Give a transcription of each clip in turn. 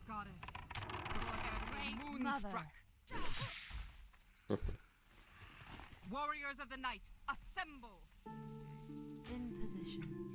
goddess. Moonstruck. Warriors of the night, assemble! In position.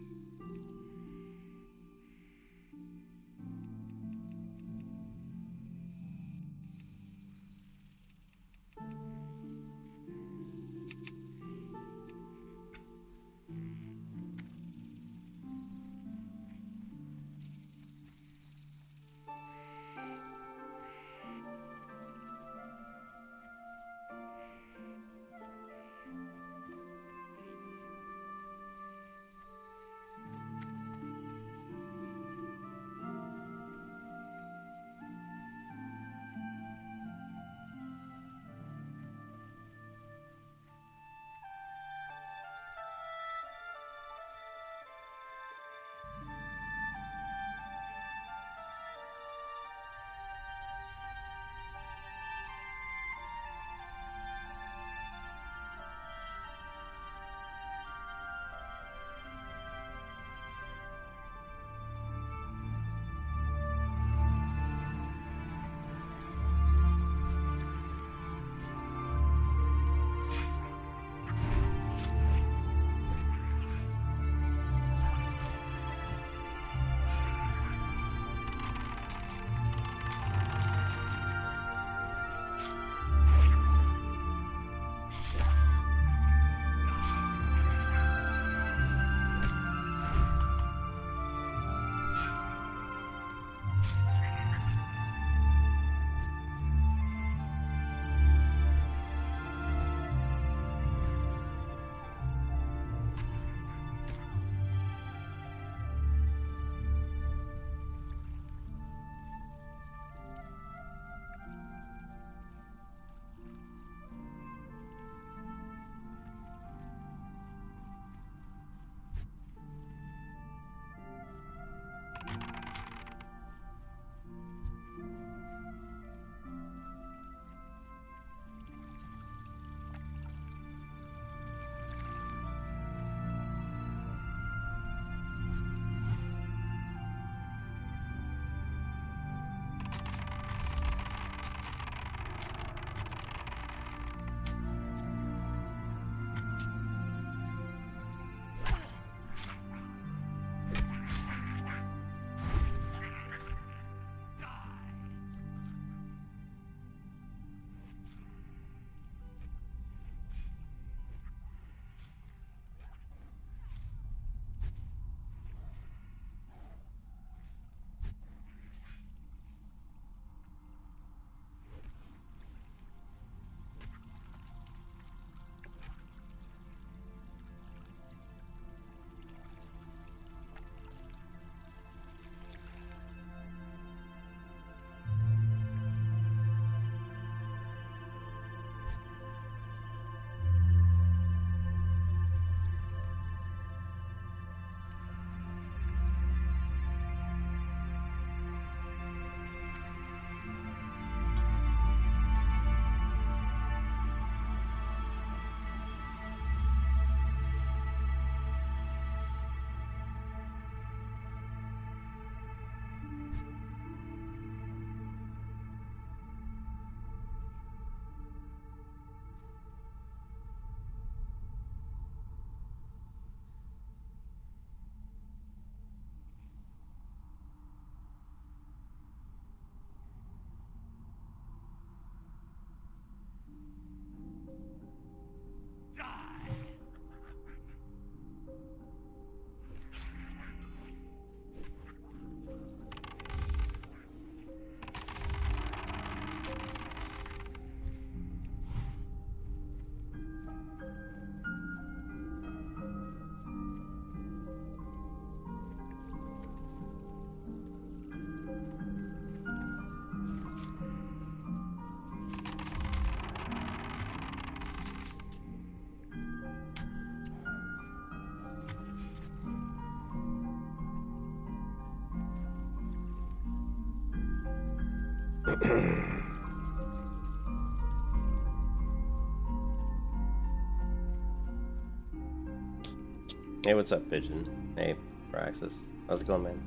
Hey, what's up, Pigeon? Hey, Praxis. How's it going, man?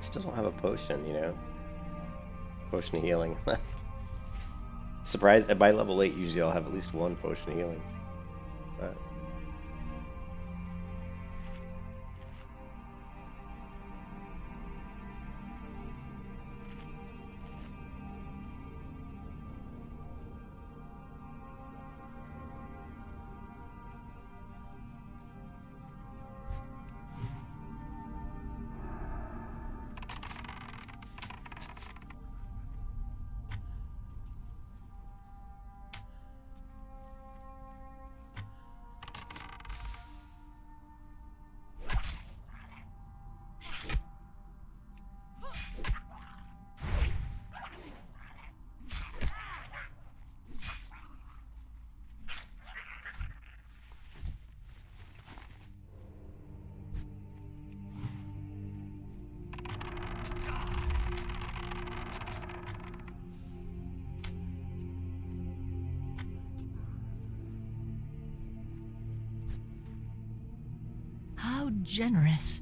Still don't have a potion, you know? Potion of healing. Surprised, by level 8, usually I'll have at least one potion of healing. But How generous.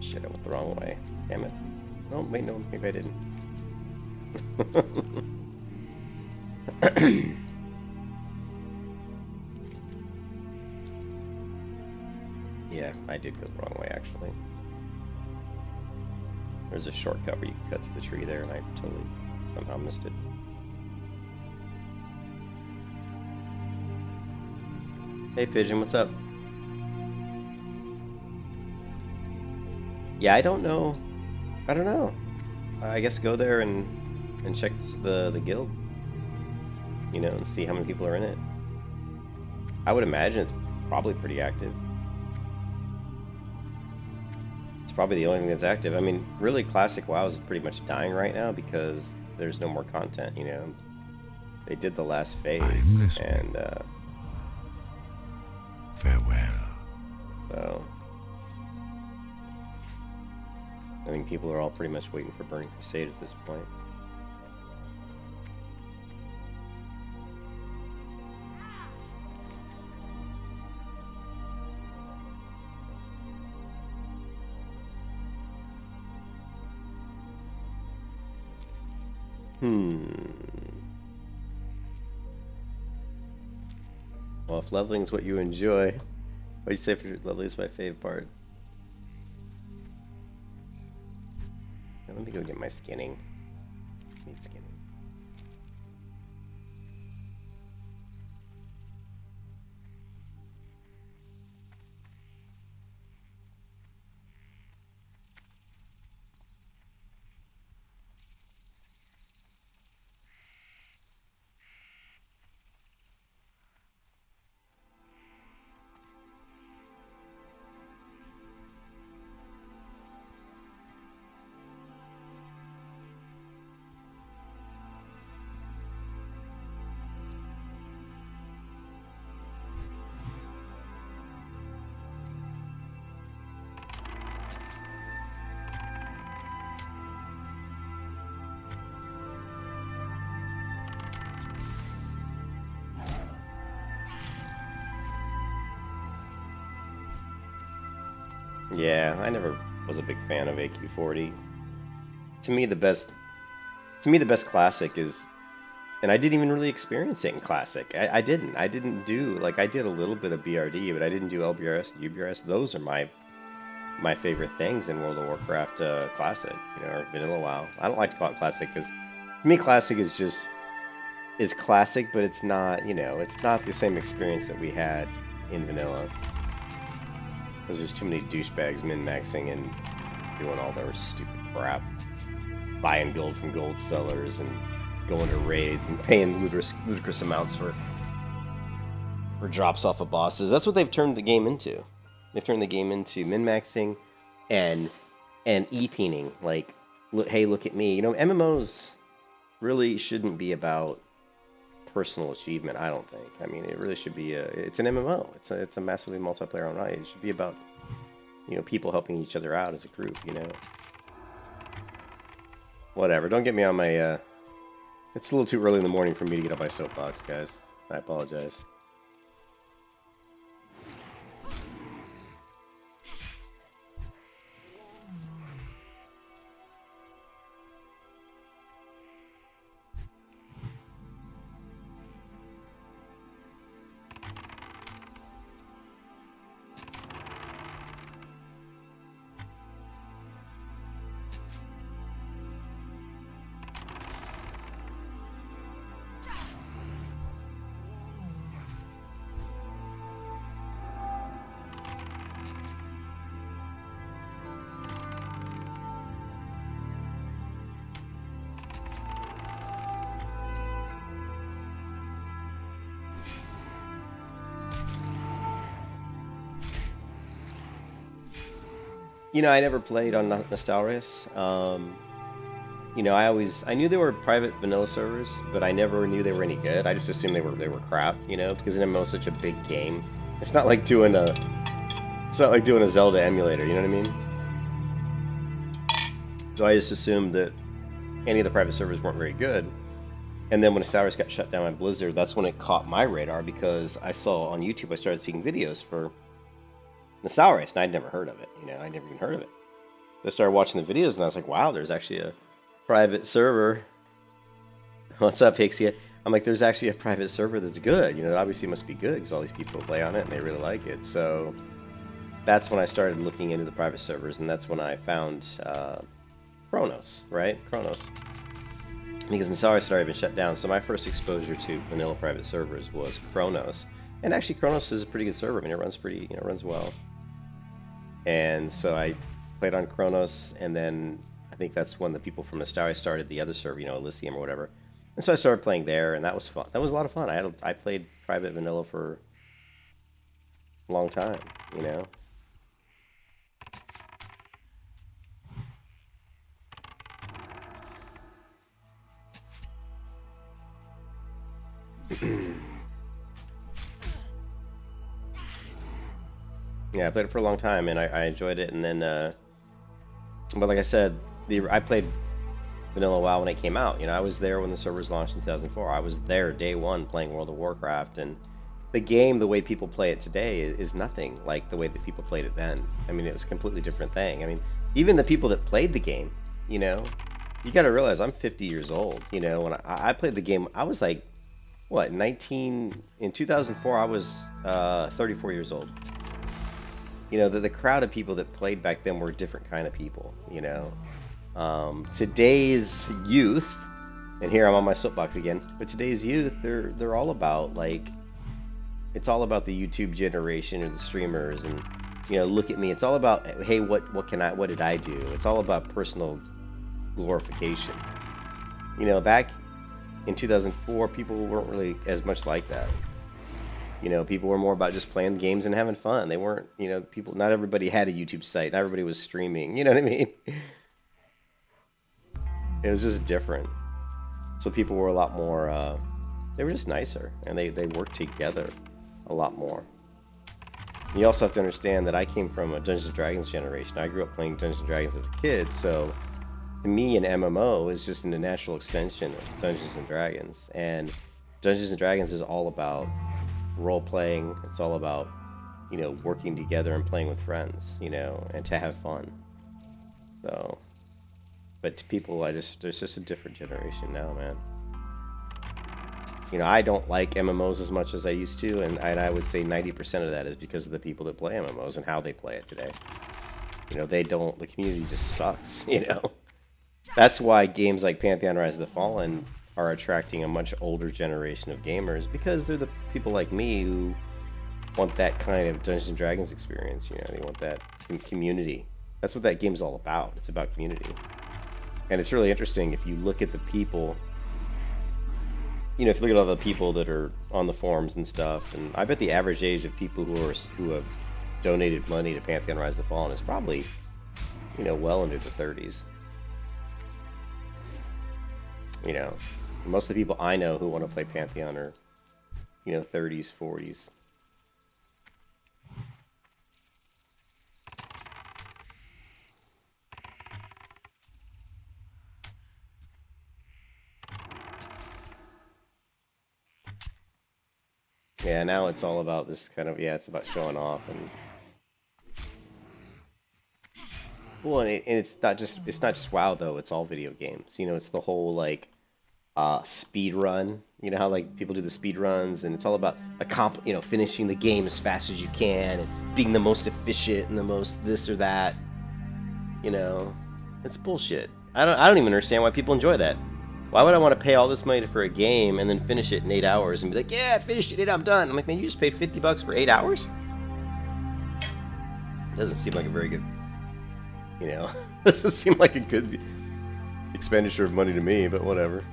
shit, I went the wrong way. Damn it. Oh, wait, no, maybe I didn't. Yeah, I did go the wrong way, actually. There's a shortcut where you can cut through the tree there, and I totally somehow missed it. Hey, Pigeon, what's up? Yeah, I don't know. I don't know. I guess go there and check the guild. You know, and see how many people are in it. I would imagine it's probably pretty active. It's probably the only thing that's active. I mean, really, Classic WoW is pretty much dying right now because there's no more content, you know. They did the last phase, and farewell. So I think people are all pretty much waiting for Burning Crusade at this point. Well, if leveling is what you enjoy, what do you say for leveling is my favorite part? Let me go get my skinning. I need skinning. Yeah, I never was a big fan of AQ40. To me, the best classic is, and I didn't even really experience it in classic. I didn't. I didn't do like I did a little bit of BRD, but I didn't do LBRS, UBRS. Those are my favorite things in World of Warcraft classic, or vanilla WoW. I don't like to call it classic because to me, classic is classic, but it's not. It's not the same experience that we had in vanilla. Because there's too many douchebags min-maxing and doing all their stupid crap. Buying gold from gold sellers and going to raids and paying ludicrous amounts for drops off of bosses. That's what they've turned the game into. They've turned the game into min-maxing and e-peening. Like, hey, look at me. MMOs really shouldn't be about personal achievement, I don't think. I mean, it really should be it's an MMO. It's a massively multiplayer online. It should be about, people helping each other out as a group, Whatever. Don't get me on my, it's a little too early in the morning for me to get on my soapbox, guys. I apologize. I never played on Nostalrius. I knew they were private vanilla servers, but I never knew they were any good. I just assumed they were crap, because an MMO is such a big game. It's not like doing a Zelda emulator, you know what I mean? So I just assumed that any of the private servers weren't very good. And then when Nostalrius got shut down by Blizzard, that's when it caught my radar, because I saw on YouTube, I started seeing videos for Nostalrius, and I'd never heard of it. I never even heard of it. I started watching the videos, and I was like, wow, there's actually a private server. What's up, Pixie? I'm like, there's actually a private server that's good. It obviously must be good, because all these people play on it, and they really like it. So that's when I started looking into the private servers, and that's when I found Chronos, right? Chronos. Because Nostalrius had already been shut down, so my first exposure to vanilla private servers was Chronos. And actually, Chronos is a pretty good server. I mean, it runs pretty, it runs well. And so I played on Chronos, and then I think that's when the people from Nostalrius started the other server, Elysium or whatever. And so I started playing there, and that was fun. That was a lot of fun. I played private vanilla for a long time, Yeah, I played it for a long time, and I enjoyed it. And then, but like I said, I played vanilla WoW when it came out. I was there when the servers launched in 2004. I was there day one playing World of Warcraft, and the game, the way people play it today, is nothing like the way that people played it then. I mean, it was a completely different thing. I mean, even the people that played the game, you got to realize I'm 50 years old. When I played the game, I was like, what, 19? In 2004, I was 34 years old. The crowd of people that played back then were a different kind of people, Today's youth, and here I'm on my soapbox again, but today's youth, they're all about, like, it's all about the YouTube generation or the streamers, and, look at me. It's all about, hey, what did I do? It's all about personal glorification. Back in 2004, people weren't really as much like that. People were more about just playing games and having fun. They weren't, not everybody had a YouTube site. Not everybody was streaming. You know what I mean? It was just different. So people were a lot more, they were just nicer. And they worked together a lot more. You also have to understand that I came from a Dungeons & Dragons generation. I grew up playing Dungeons & Dragons as a kid. So to me, an MMO is just a natural extension of Dungeons & Dragons. And Dungeons & Dragons is all about role-playing. It's all about you know, working together and playing with friends, you know, and to have fun. So, but to people, there's just a different generation now, man. You know, I don't like MMOs as much as I used to, and I would say 90% of that is because of the people that play MMOs and how they play it today. You know, the community just sucks, you know. That's why games like Pantheon Rise of the Fallen are attracting a much older generation of gamers, because they're the people like me who want that kind of Dungeons & Dragons experience, you know, they want that community. That's what that game's all about. It's about community. And it's really interesting if you look at the people, you know, if you look at all the people that are on the forums and stuff, and I bet the average age of people who have donated money to Pantheon Rise of the Fallen is probably, you know, well into the 30s. You know, most of the people I know who want to play Pantheon are, you know, 30s, 40s. Yeah, now it's all about this kind of, yeah, it's about showing off. And well, and it's not just WoW though, it's all video games. You know, it's the whole like speed run. You know how like people do the speed runs, and it's all about you know, finishing the game as fast as you can and being the most efficient and the most this or that. You know, it's bullshit. I don't even understand why people enjoy that. Why would I want to pay all this money for a game and then finish it in 8 hours and be like, yeah, I finished it, I'm done? I'm like, man, you just paid $50 for 8 hours? It doesn't seem like a very good, you know, doesn't seem like a good expenditure of money to me, but whatever.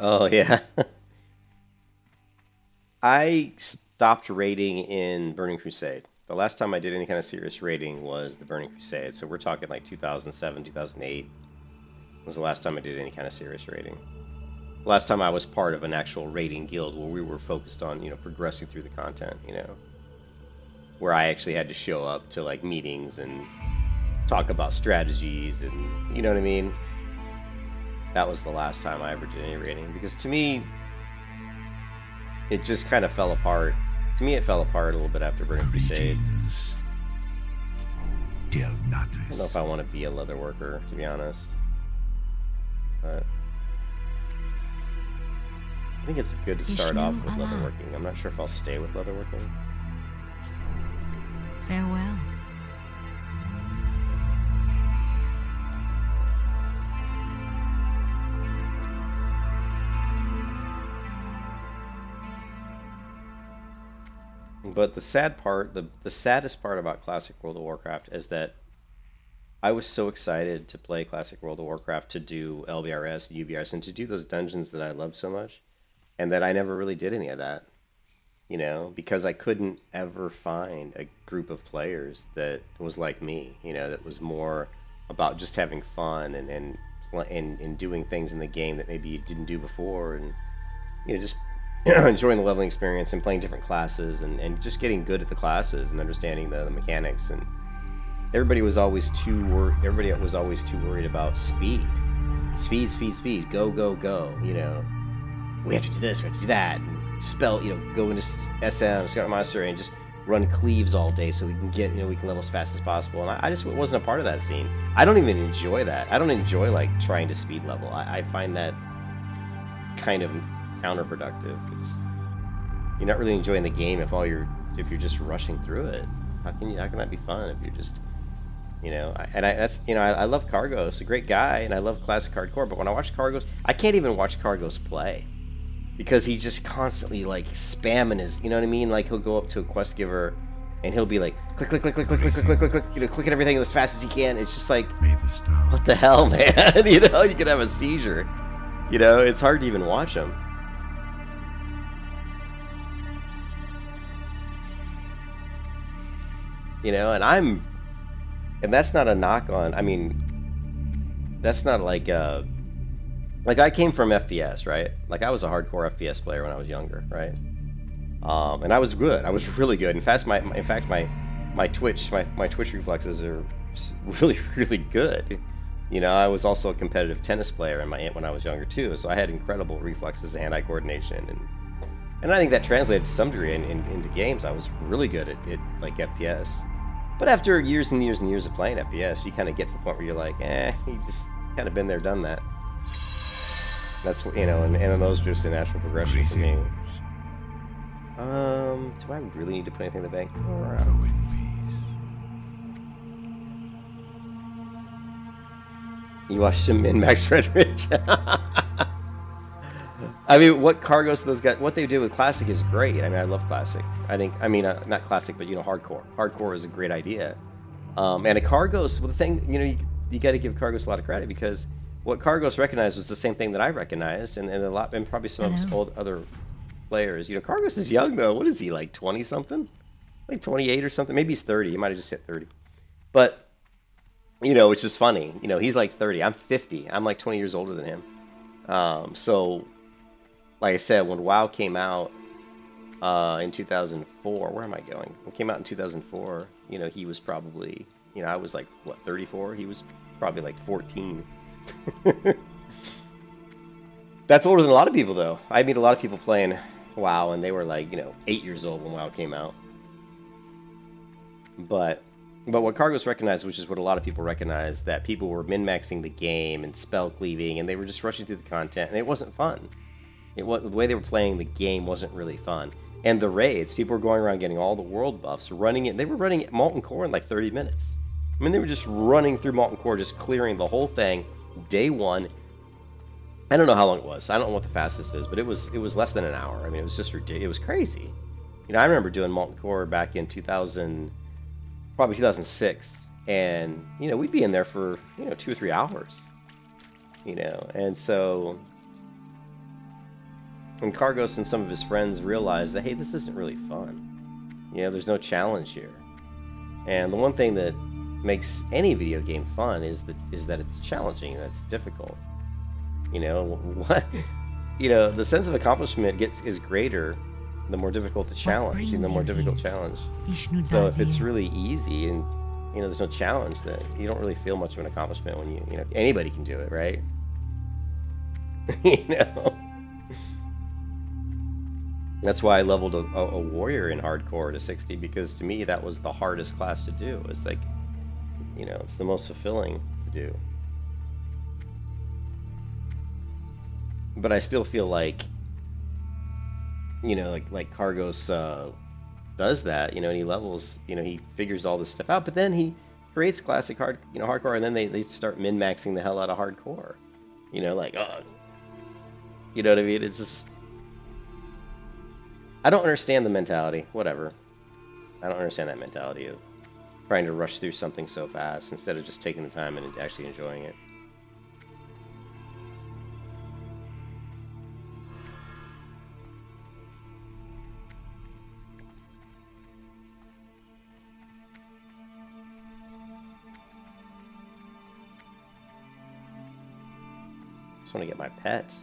Oh yeah. I stopped raiding in Burning Crusade. The last time I did any kind of serious raiding was the Burning Crusade. So we're talking like 2007, 2008 was the last time I did any kind of serious raiding. Last time I was part of an actual raiding guild where we were focused on, you know, progressing through the content, you know, where I actually had to show up to like meetings and talk about strategies and, you know what I mean? That was the last time I ever did any raiding, because to me, it just kind of fell apart. To me, it fell apart a little bit after Burning Crusade. I don't know if I want to be a leather worker, to be honest. But I think it's good to start off with leatherworking. I'm not sure if I'll stay with leatherworking. Farewell. But the sad part, the saddest part about Classic World of Warcraft is that I was so excited to play Classic World of Warcraft, to do LBRS, UBRS, and to do those dungeons that I loved so much, and that I never really did any of that, you know, because I couldn't ever find a group of players that was like me, you know, that was more about just having fun and doing things in the game that maybe you didn't do before, and you know, just enjoying the leveling experience and playing different classes and just getting good at the classes and understanding the mechanics. And everybody was always too worried about speed, go, go, go. You know, we have to do this, we have to do that, and spell, you know, go into SM, Scout Monster, and just run cleaves all day so we can get, you know, we can level as fast as possible. And I just wasn't a part of that scene. I don't even enjoy that. I don't enjoy like trying to speed level. I find that kind of counterproductive. You're not really enjoying the game if you're just rushing through it. How can that be fun if you're just, you know? I love Cargos, a great guy, and I love classic hardcore. But when I watch Cargos, I can't even watch Cargos play because he's just constantly like spamming his, you know what I mean? Like he'll go up to a quest giver and he'll be like click, click, click, click, click, click, click, click, click, click, you know, clicking everything as fast as he can. It's just like, what the hell, man? You know, you could have a seizure. You know, it's hard to even watch him. You know, and that's not a knock on, I mean, that's not like I came from FPS, right? Like I was a hardcore FPS player when I was younger, right? And I was good. I was really good. In fact, my Twitch reflexes are really, really good. You know, I was also a competitive tennis player when I was younger too, so I had incredible reflexes and eye coordination, and I think that translated to some degree into games. I was really good at like FPS. But after years and years and years of playing FPS, you kind of get to the point where you're like, you just kind of been there, done that. That's, you know, and MMO's just a natural progression for me. Do I really need to put anything in the bank? You watched him min-max Red Ridge. I mean, what Cargos those guys, what they do with Classic is great. I mean, I love Classic. Not Classic, but, you know, Hardcore. Hardcore is a great idea. And a Cargos, well, the thing, you know, you got to give Cargos a lot of credit because what Cargos recognized was the same thing that I recognized, and probably some of his other players. You know, Cargos is young though. What is he, like 20 something? Like 28 or something? Maybe he's 30. He might have just hit 30. But, you know, which is funny. You know, he's like 30. I'm 50. I'm like 20 years older than him. So, like I said, when WoW came out in 2004, where am I going? When it came out in 2004, you know, he was probably, you know, I was like, what, 34? He was probably like 14. That's older than a lot of people, though. I meet a lot of people playing WoW, and they were like, you know, 8 years old when WoW came out. But what Cargos recognized, which is what a lot of people recognize, that people were min-maxing the game and spell cleaving, and they were just rushing through the content, and it wasn't fun. The way they were playing the game wasn't really fun. And the raids, people were going around getting all the world buffs, running it. They were running Molten Core in like 30 minutes. I mean, they were just running through Molten Core, just clearing the whole thing, day one. I don't know how long it was. I don't know what the fastest is, but it was less than an hour. I mean, it was just ridiculous. It was crazy. You know, I remember doing Molten Core back in 2000, probably 2006, and you know, we'd be in there for, you know, 2 or 3 hours. You know, and so, and Cargos and some of his friends realized that, hey, this isn't really fun. You know, there's no challenge here. And the one thing that makes any video game fun is that it's challenging, that it's difficult. You know, what, you know, the sense of accomplishment is greater the more difficult the challenge, and the more difficult challenge. So if it's really easy and, you know, there's no challenge, then you don't really feel much of an accomplishment when you know, anybody can do it, right? You know? That's why I leveled a warrior in hardcore to 60, because to me that was the hardest class to do. It's like, you know, it's the most fulfilling to do. But I still feel like, you know, like Cargos does that, you know, and he levels, you know, he figures all this stuff out, but then he creates classic hardcore, and then they start min-maxing the hell out of hardcore. You know, like, you know what I mean? It's just, I don't understand the mentality. Whatever. I don't understand that mentality of trying to rush through something so fast instead of just taking the time and actually enjoying it. Just want to get my pet.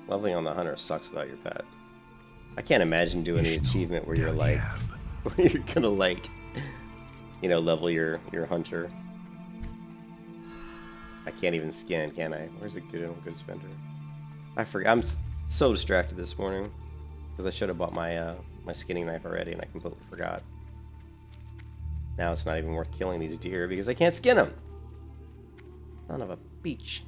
Leveling on the hunter sucks without your pet. I can't imagine doing the achievement where you're like, where you're gonna like, you know, level your hunter. I can't even skin, can I? Where's the good spender? I forgot. I'm so distracted this morning because I should have bought my my skinning knife already, and I completely forgot. Now it's not even worth killing these deer because I can't skin them. Son of a beach.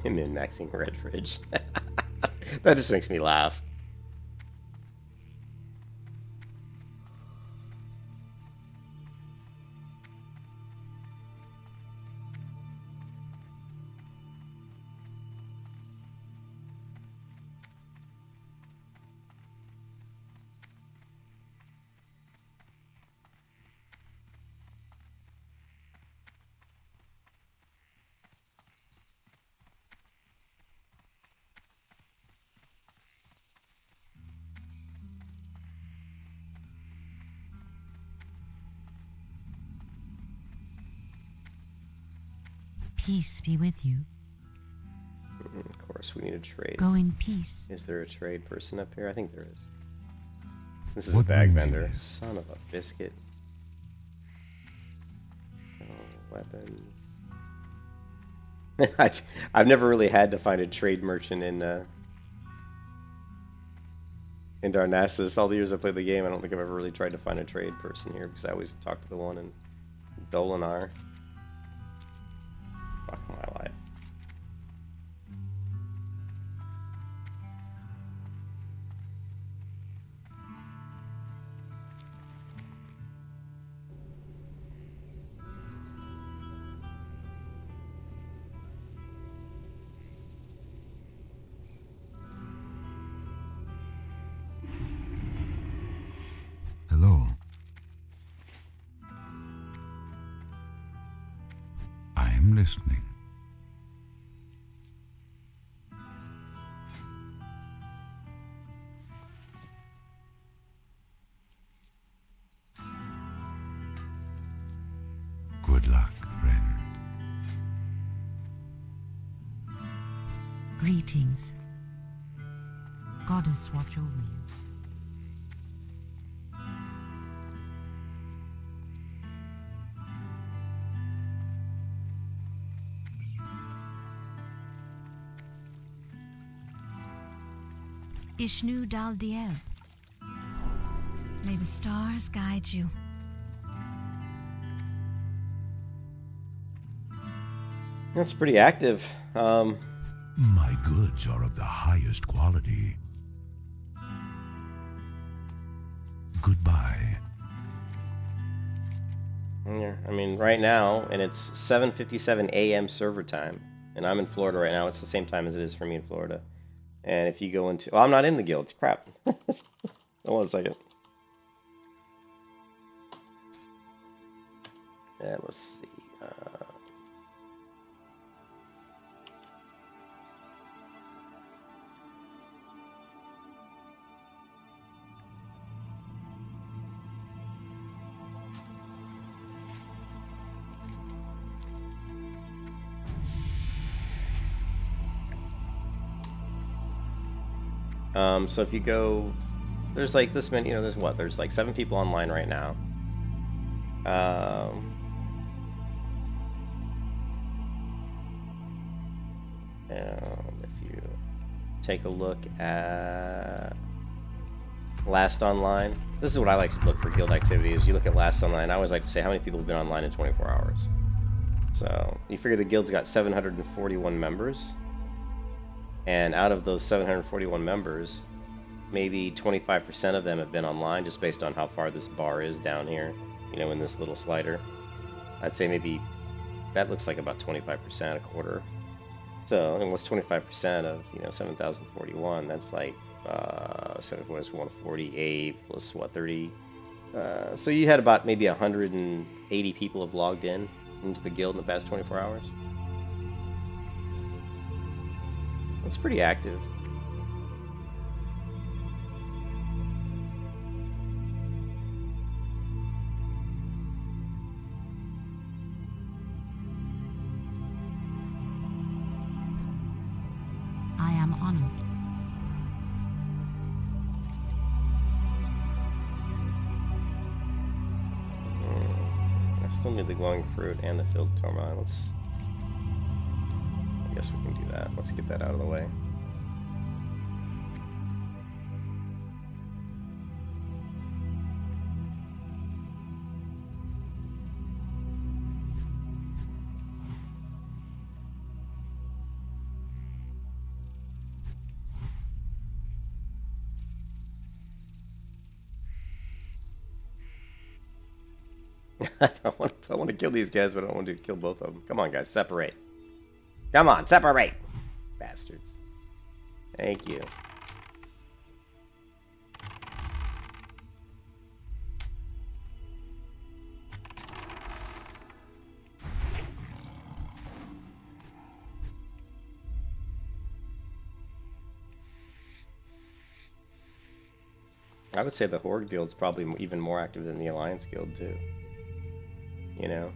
Min-maxing Red Fridge. That just makes me laugh. Peace be with you. Of course, we need a trade. Go in peace. Is there a trade person up here? I think there is. This is a bag vendor. Son of a biscuit. Oh, weapons. I've never really had to find a trade merchant in Darnassus. All the years I played the game, I don't think I've ever really tried to find a trade person here because I always talk to the one in Dolinar. Fuck my life. Hello. I am listening. Good luck, friend. Greetings. Goddess watch over you. Ishnu Dal Diel. May the stars guide you. That's pretty active. My goods are of the highest quality. Goodbye. Yeah, I mean, right now, and it's 7:57 a.m. server time, and I'm in Florida right now. It's the same time as it is for me in Florida. And if you go into... Well, I'm not in the guild. Crap. Hold on a second. Yeah, let's see. So if you go, there's like this many, you know, there's what? There's like 7 people online right now. And if you take a look at last online, this is what I like to look for guild activities. You look at last online. I always like to say how many people have been online in 24 hours. So you figure the guild's got 741 members. And out of those 741 members, maybe 25% of them have been online, just based on how far this bar is down here, you know, in this little slider. I'd say maybe that looks like about 25%, a quarter. So, and what's 25% of, you know, 7,041? That's like, 148 plus what, 30? So you had about maybe 180 people have logged in into the guild in the past 24 hours. It's pretty active. upon him. I still need the glowing fruit and the field tourmaline. I guess we can do that. Let's get that out of the way. I want to kill these guys, but I don't want to kill both of them. Come on, guys, separate. Come on, separate! Bastards. Thank you. I would say the Horde Guild's probably even more active than the Alliance Guild, too. You know?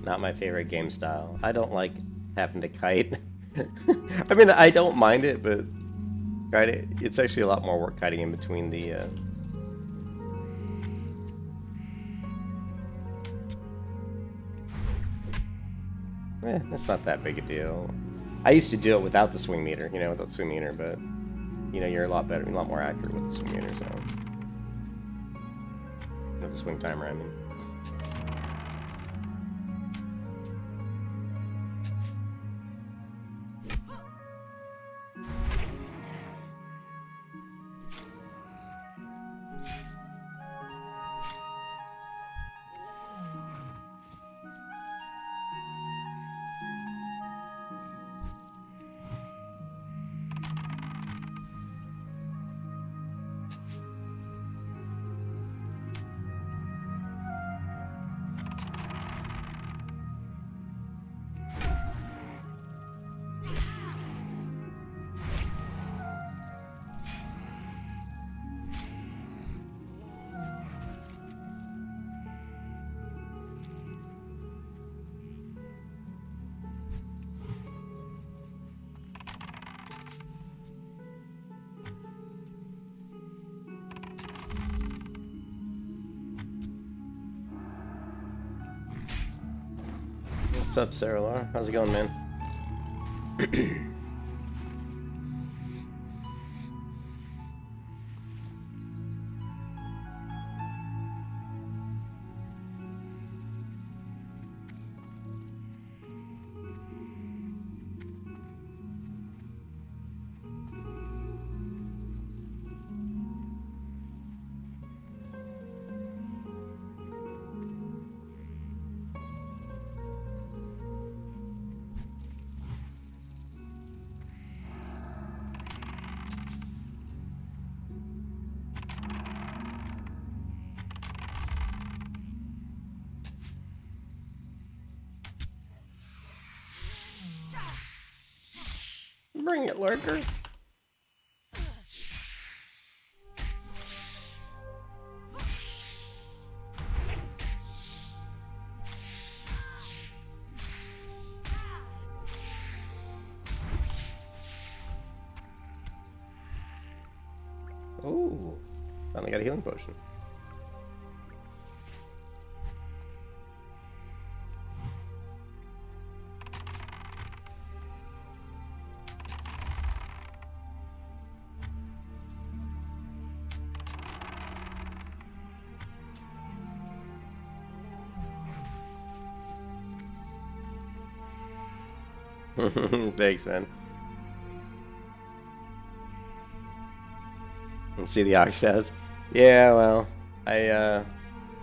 Not my favorite game style. I don't like having to kite. I mean, I don't mind it, but it's actually a lot more work kiting in between the... That's not that big a deal. I used to do it without the swing meter, you know, without the swing meter, but, you know, you're a lot better, a lot more accurate with the swing meter, so... With the swing timer, I mean. What's up, Sarah Laura? How's it going, man? Bring it, lurker. Oh, finally got a healing potion. Thanks, man. And see the Ox says, yeah, well,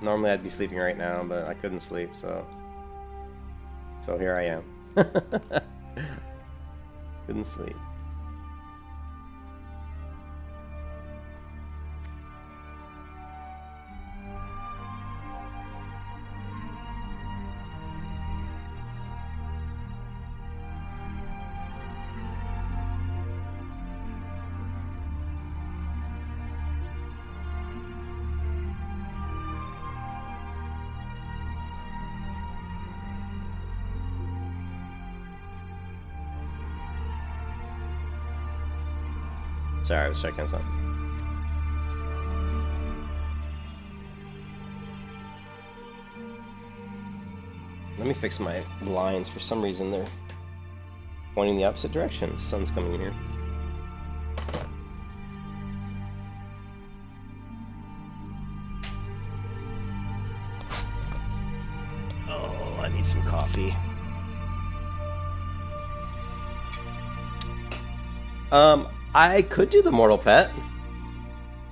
normally I'd be sleeping right now, but I couldn't sleep, so here I am. Couldn't sleep. Sorry, I was checking something. Let me fix my blinds. For some reason, they're pointing the opposite direction. The sun's coming in here. Oh, I need some coffee. I could do the mortal pet.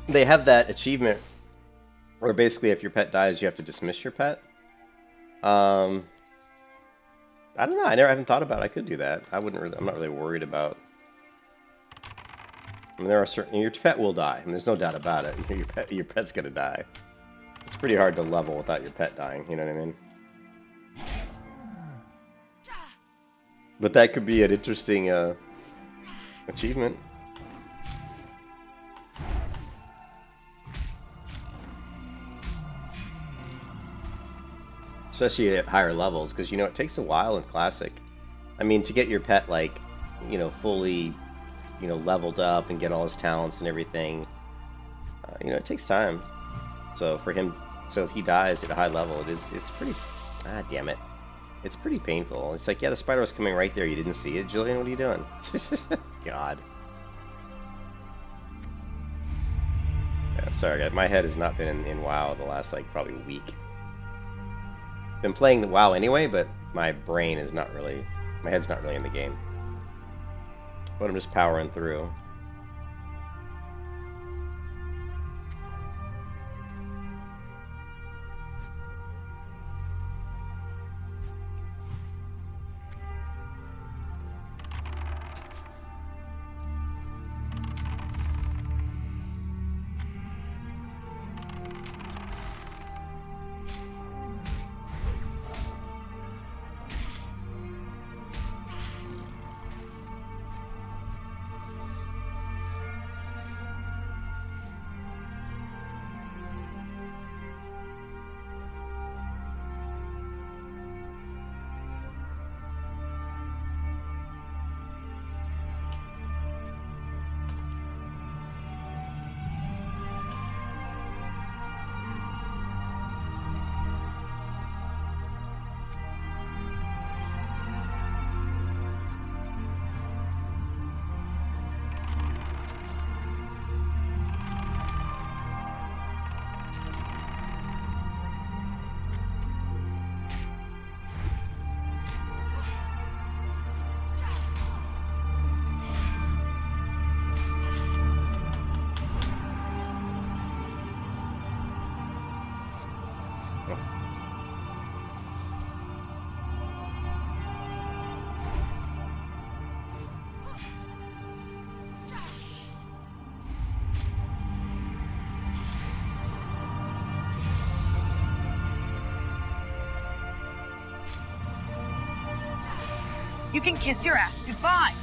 They have that achievement where basically if your pet dies, you have to dismiss your pet. I don't know. I haven't thought about it. I could do that. I'm not really worried about. I mean, there are certain. Your pet will die. I mean, there's no doubt about it. Your pet's gonna die. It's pretty hard to level without your pet dying. You know what I mean? But that could be an interesting achievement. Especially at higher levels, because, it takes a while in Classic. I mean, to get your pet, like, fully, leveled up and get all his talents and everything, it takes time. So if he dies at a high level, it's pretty, damn it. It's pretty painful. It's like, yeah, the spider was coming right there. You didn't see it, Julian? What are you doing? God. Yeah, sorry, guys. My head has not been in WoW the last, probably week. Been playing the WoW anyway, but my brain is not really, my head's not really in the game. But I'm just powering through. You can kiss your ass goodbye.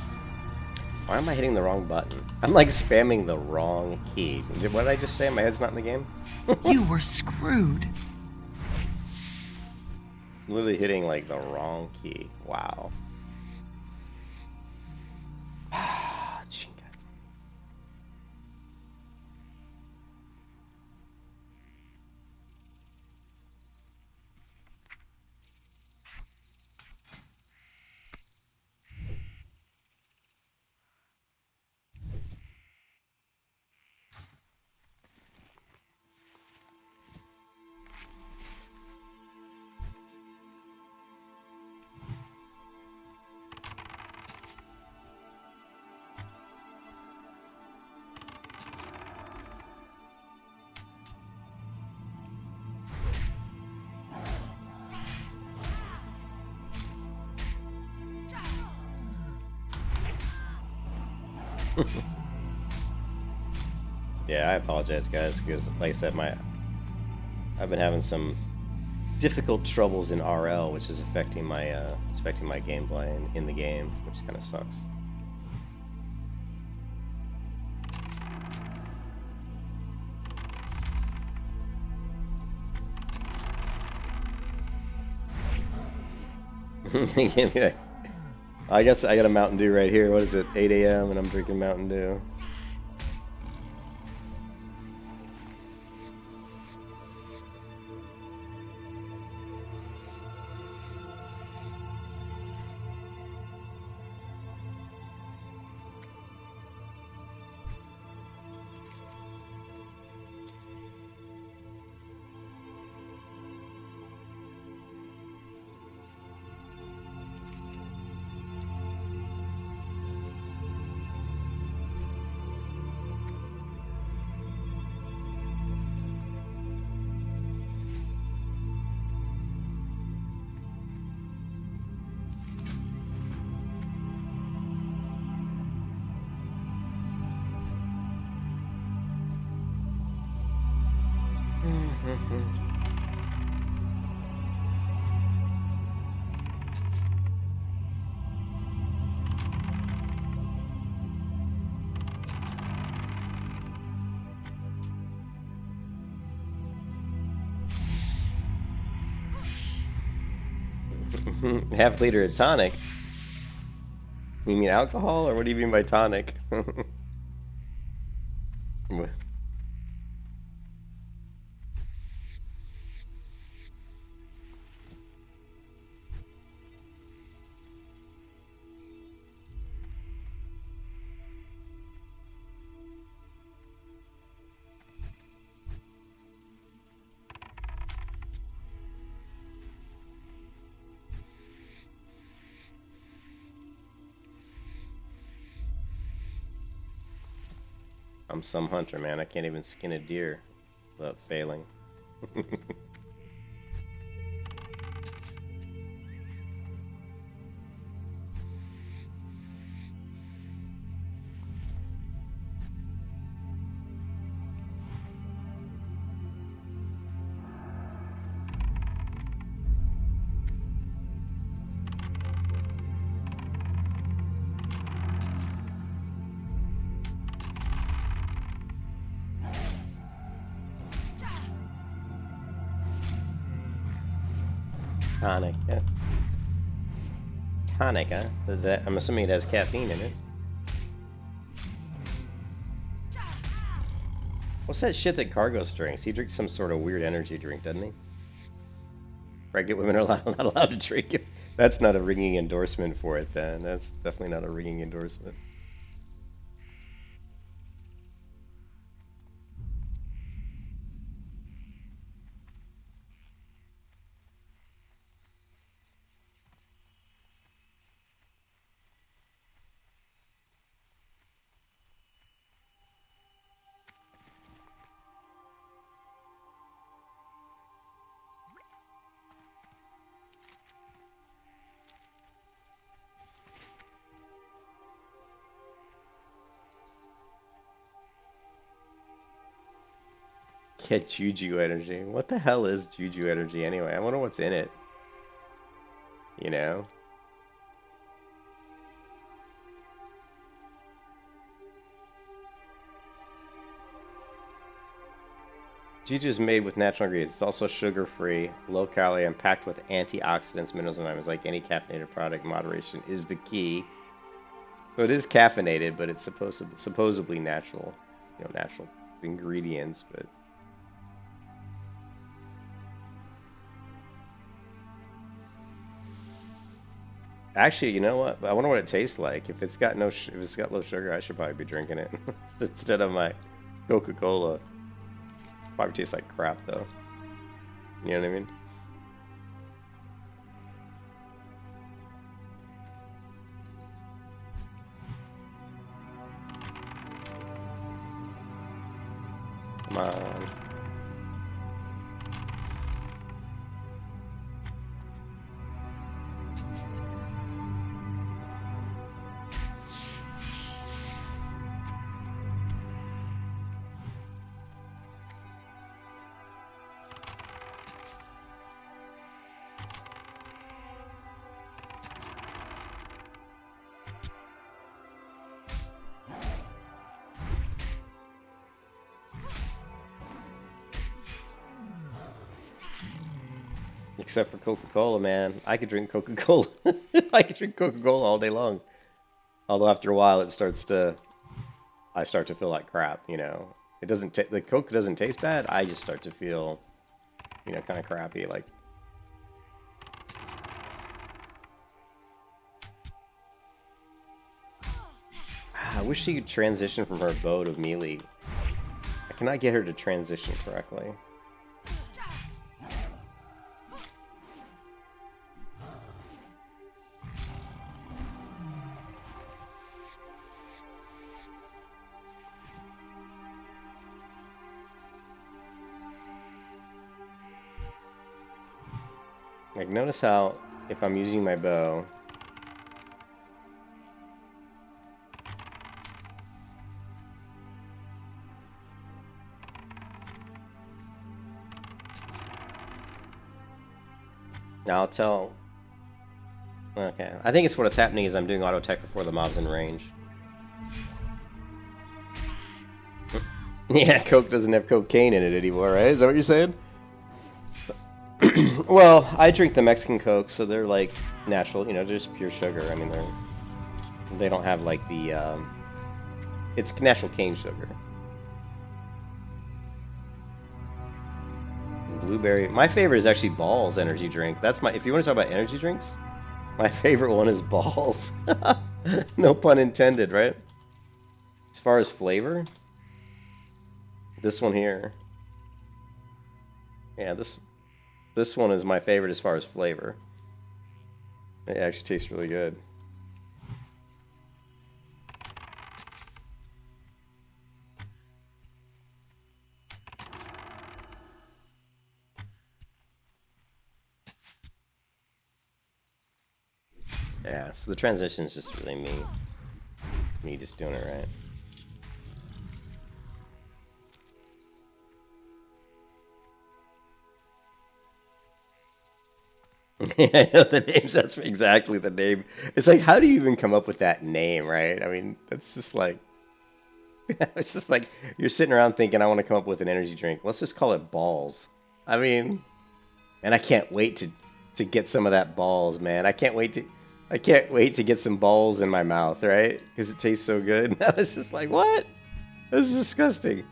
Why am I hitting the wrong button? I'm like spamming the wrong key. What did I just say? My head's not in the game? You were screwed. Literally hitting like the wrong key. Wow. Chinga. Yeah, I apologize, guys, because like I said, I've been having some difficult troubles in RL, which is affecting my gameplay in the game, which kind of sucks. I got a Mountain Dew right here. What is it? 8 a.m. and I'm drinking Mountain Dew. Half liter of tonic? You mean alcohol, or what do you mean by tonic? I'm some hunter, man. I can't even skin a deer without failing. Tonic, yeah. Tonic, huh? Does that? I'm assuming it has caffeine in it. What's that shit that Cargos drinks? He drinks some sort of weird energy drink, doesn't he? Pregnant women are not allowed to drink it. That's not a ringing endorsement for it, then. That's definitely not a ringing endorsement. Get Juju energy. What the hell is Juju energy anyway? I wonder what's in it. You know? Juju is made with natural ingredients. It's also sugar-free, low-calorie, and packed with antioxidants, minerals, and vitamins. Like any caffeinated product, moderation is the key. So it is caffeinated, but it's supposedly natural. You know, natural ingredients, but... Actually, you know what? I wonder what it tastes like. If it's got if it's got low sugar, I should probably be drinking it instead of my Coca-Cola. Probably tastes like crap, though. You know what I mean? Come on. Except for Coca-Cola, man. I could drink Coca-Cola. I could drink Coca-Cola all day long. Although after a while, I start to feel like crap. You know, it doesn't. The Coke doesn't taste bad. I just start to feel, you know, kind of crappy. Like, I wish she could transition from her bow to melee. I cannot get her to transition correctly. Like, notice how, if I'm using my bow, now I'll tell, okay, I think it's what's happening is I'm doing auto attack before the mob's in range. Yeah, Coke doesn't have cocaine in it anymore, right? Is that what you're saying? Well, I drink the Mexican Coke, so they're like natural, you know, just pure sugar. I mean, they don't have like the it's natural cane sugar. Blueberry. My favorite is actually Balls energy drink. That's my. If you want to talk about energy drinks, my favorite one is Balls. No pun intended, right? As far as flavor, this one here. Yeah, this one is my favorite as far as flavor. It actually tastes really good. Yeah, so the transition is just really me just doing it right. I know the names, that's exactly the name. It's like, how do you even come up with that name, right? I mean, that's just like, it's just like, you're sitting around thinking, I want to come up with an energy drink. Let's just call it Balls. I mean, and I can't wait to get some of that Balls, man. I can't wait to get some balls in my mouth, right? Because it tastes so good. And I was just like, what? This is disgusting.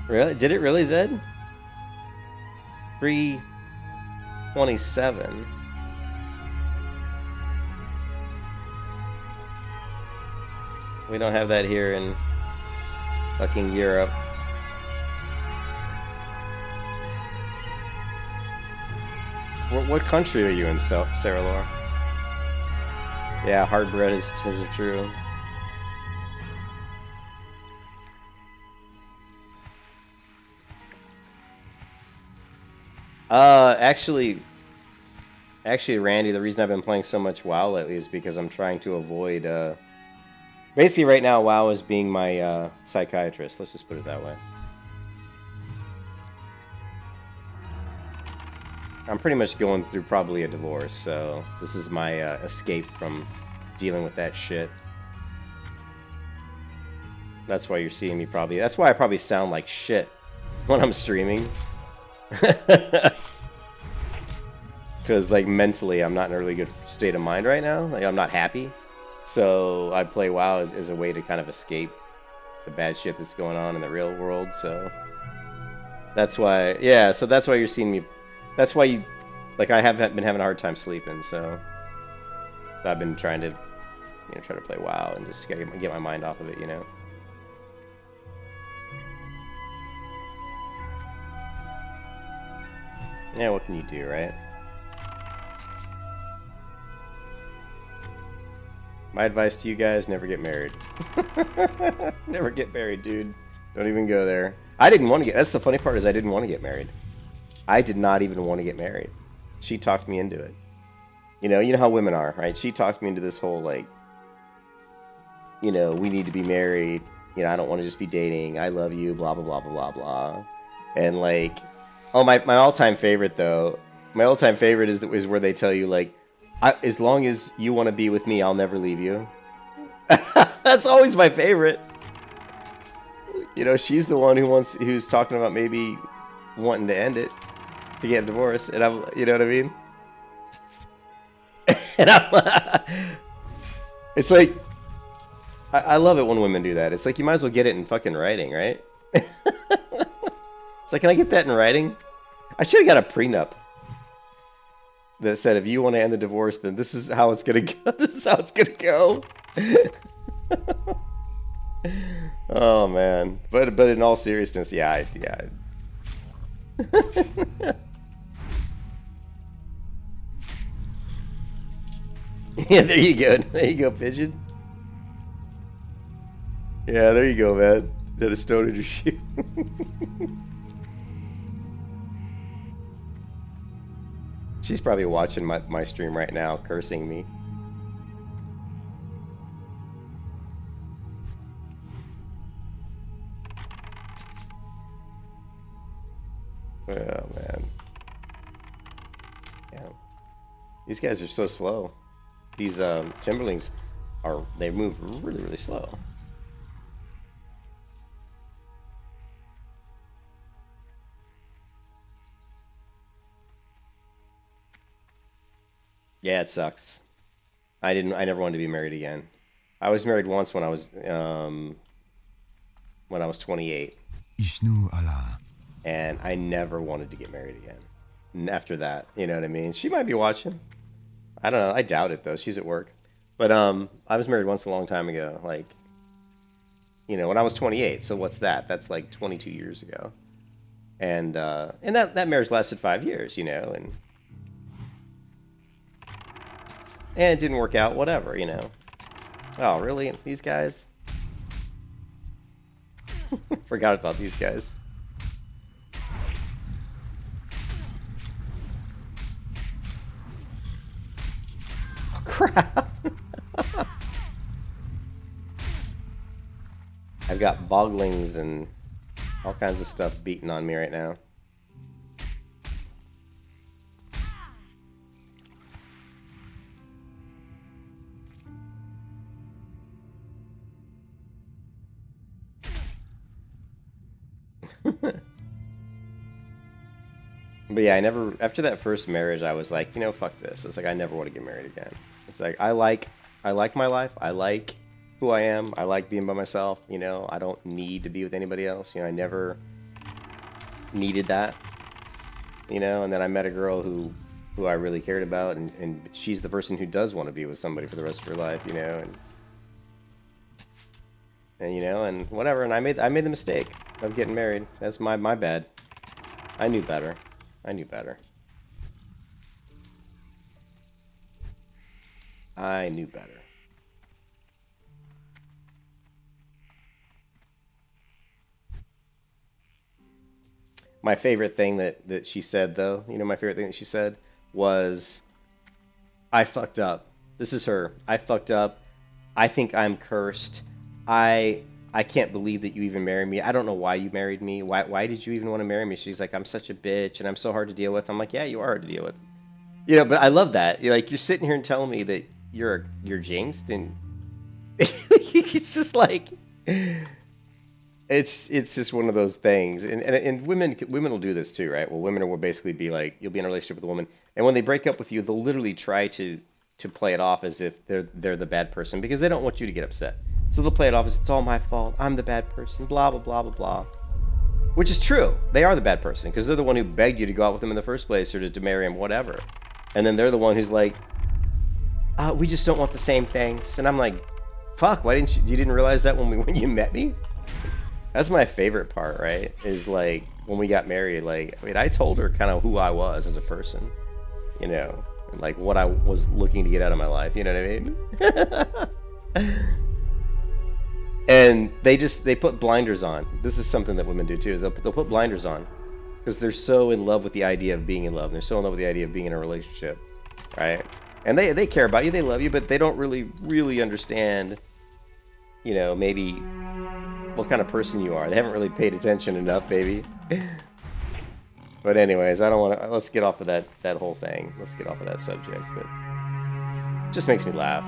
Really? Did it really, Zed? 327. We don't have that here in fucking Europe. What country are you in, Sarah Laura? Yeah, hard bread is true. Actually, Randy, the reason I've been playing so much WoW lately is because I'm trying to avoid, basically right now WoW is being my, psychiatrist. Let's just put it that way. I'm pretty much going through probably a divorce, so this is my, escape from dealing with that shit. That's why you're seeing me probably, that's why I probably sound like shit when I'm streaming. Because, like, mentally, I'm not in a really good state of mind right now. Like, I'm not happy. So, I play WoW as a way to kind of escape the bad shit that's going on in the real world. So, that's why, yeah, so that's why you're seeing me. That's why you, like, I have been having a hard time sleeping. So, I've been trying to, you know, try to play WoW and just get my mind off of it, you know. Yeah, what can you do, right? My advice to you guys, never get married. Never get married, dude. Don't even go there. I didn't want to get... That's the funny part, is I didn't want to get married. I did not even want to get married. She talked me into it. You know how women are, right? She talked me into this whole, like... You know, we need to be married. You know, I don't want to just be dating. I love you, blah, blah, blah, blah, blah, blah. And like, oh, my all-time favorite, though. My all-time favorite is where they tell you, like, as long as you want to be with me, I'll never leave you. That's always my favorite. You know, she's the one who's talking about maybe wanting to end it, to get a divorce, and I'm, you know what I mean? And it's like, I love it when women do that. It's like, you might as well get it in fucking writing, right? It's like, can I get that in writing? I should have got a prenup that said, if you want to end the divorce, then this is how it's gonna go. This is how it's gonna go. Oh man, but in all seriousness, yeah. Yeah, there you go, Pigeon. Yeah, there you go, man. That a stone in your shoe. She's probably watching my stream right now, cursing me. Oh, man. Yeah. These guys are so slow. These Timberlings they move really, really slow. Yeah, it sucks. I never wanted to be married again. I was married once when I was 28. Ishnu Allah. And I never wanted to get married again. And after that, you know what I mean? She might be watching. I don't know. I doubt it though. She's at work. But I was married once a long time ago. Like, you know, when I was 28. So what's that? That's like 22 years ago. And that marriage lasted 5 years, you know, and it didn't work out. Whatever, you know. Oh, really? These guys? Forgot about these guys. Crap. I've got boglings and all kinds of stuff beating on me right now. But yeah, after that first marriage, I was like, you know, fuck this. It's like, I never want to get married again. It's like, I like my life. I like who I am. I like being by myself. You know, I don't need to be with anybody else. You know, I never needed that. You know, and then I met a girl who I really cared about, and she's the person who does want to be with somebody for the rest of her life. You know, and you know, and whatever. And I made the mistake of getting married. That's my bad. I knew better. I knew better. I knew better. My favorite thing that she said, though, you know, my favorite thing that she said was, I fucked up. This is her. I fucked up. I think I'm cursed. I can't believe that you even married me. I don't know why you married me. Why did you even want to marry me? She's like, I'm such a bitch and I'm so hard to deal with. I'm like, yeah, you are hard to deal with. You know, but I love that. You're like, you're sitting here and telling me that you're jinxed, and it's just like, it's just one of those things. And women will do this too, right? Well, women will basically be like, you'll be in a relationship with a woman, and when they break up with you, they'll literally try to play it off as if they're the bad person, because they don't want you to get upset. So they'll play it off as, it's all my fault, I'm the bad person, blah, blah, blah, blah, blah. Which is true. They are the bad person, because they're the one who begged you to go out with them in the first place, or to marry him, whatever. And then they're the one who's like, we just don't want the same things. And I'm like, fuck, why didn't you didn't realize that when you met me? That's my favorite part, right? Is like, when we got married, like, I mean, I told her kind of who I was as a person, you know, and like what I was looking to get out of my life, you know what I mean? And they put blinders on. This is something that women do too, is they'll put blinders on, because they're so in love with the idea of being in love. And they're so in love with the idea of being in a relationship, right? And they care about you, they love you, but they don't really understand, you know, maybe what kind of person you are. They haven't really paid attention enough, baby. But anyways, I don't want to. Let's get off of that whole thing. Let's get off of that subject. But it just makes me laugh.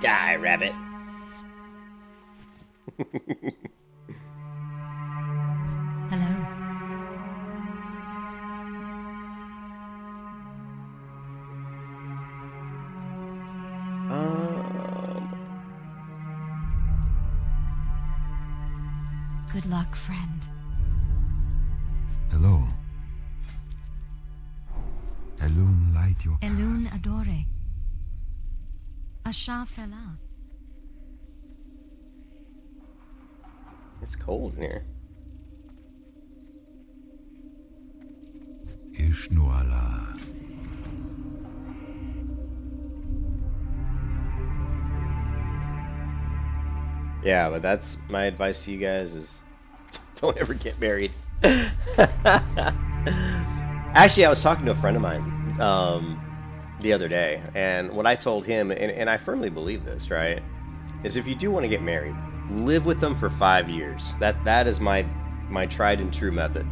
Die, rabbit. Hello. Good luck, friend. Hello. Elun light your path. Elun adore. Asha fela. It's cold in here. Ishnuala. Yeah, but that's my advice to you guys is don't ever get married. Actually, I was talking to a friend of mine the other day, and what I told him, and I firmly believe this, right, is if you do want to get married, live with them for 5 years. That is my tried and true method.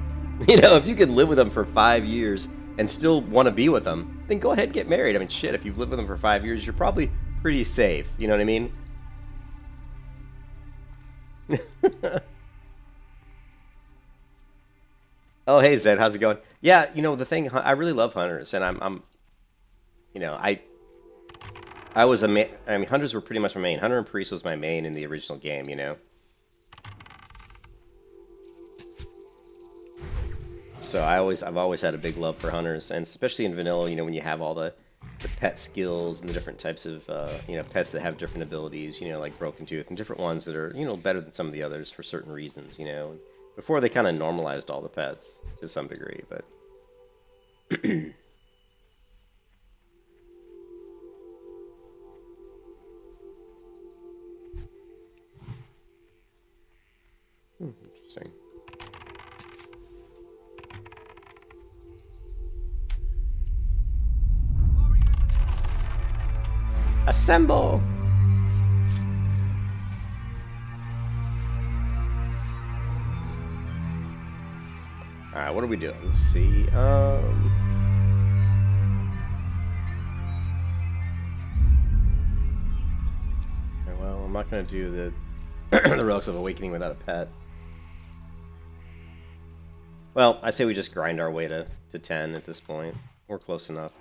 You know, if you can live with them for 5 years and still want to be with them, then go ahead and get married. I mean, shit, if you've lived with them for 5 years, you're probably pretty safe. You know what I mean? Oh, hey Zed, how's it going? Yeah, you know the thing, I really love hunters, and I'm you know, I was a main. I mean, hunters were pretty much my main. Hunter and priest was my main in the original game, you know. So I've always had a big love for hunters, and especially in vanilla, you know, when you have all the pet skills and the different types of you know, pets that have different abilities, you know, like Broken Tooth and different ones that are, you know, better than some of the others for certain reasons, you know. Before they kind of normalized all the pets to some degree, but interesting. Assemble! Alright, what are we doing? Let's see. Okay, well, I'm not going to do the the Relics of Awakening without a pet. Well, I say we just grind our way to 10 at this point. We're close enough.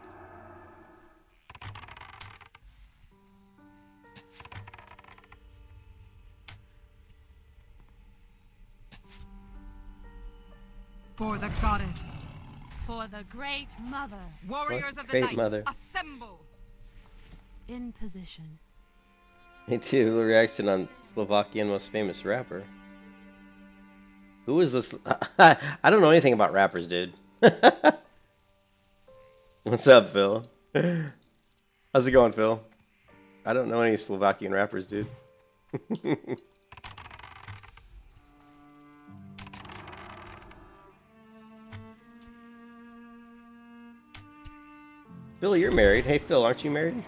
For the goddess. For the Great Mother. Warriors of the Great night, Mother. assemble. In position. Me too. The reaction on Slovakian most famous rapper. Who is this? I don't know anything about rappers, dude. What's up, Phil? How's it going, Phil? I don't know any Slovakian rappers, dude. Phil, you're married. Hey, Phil, aren't you married?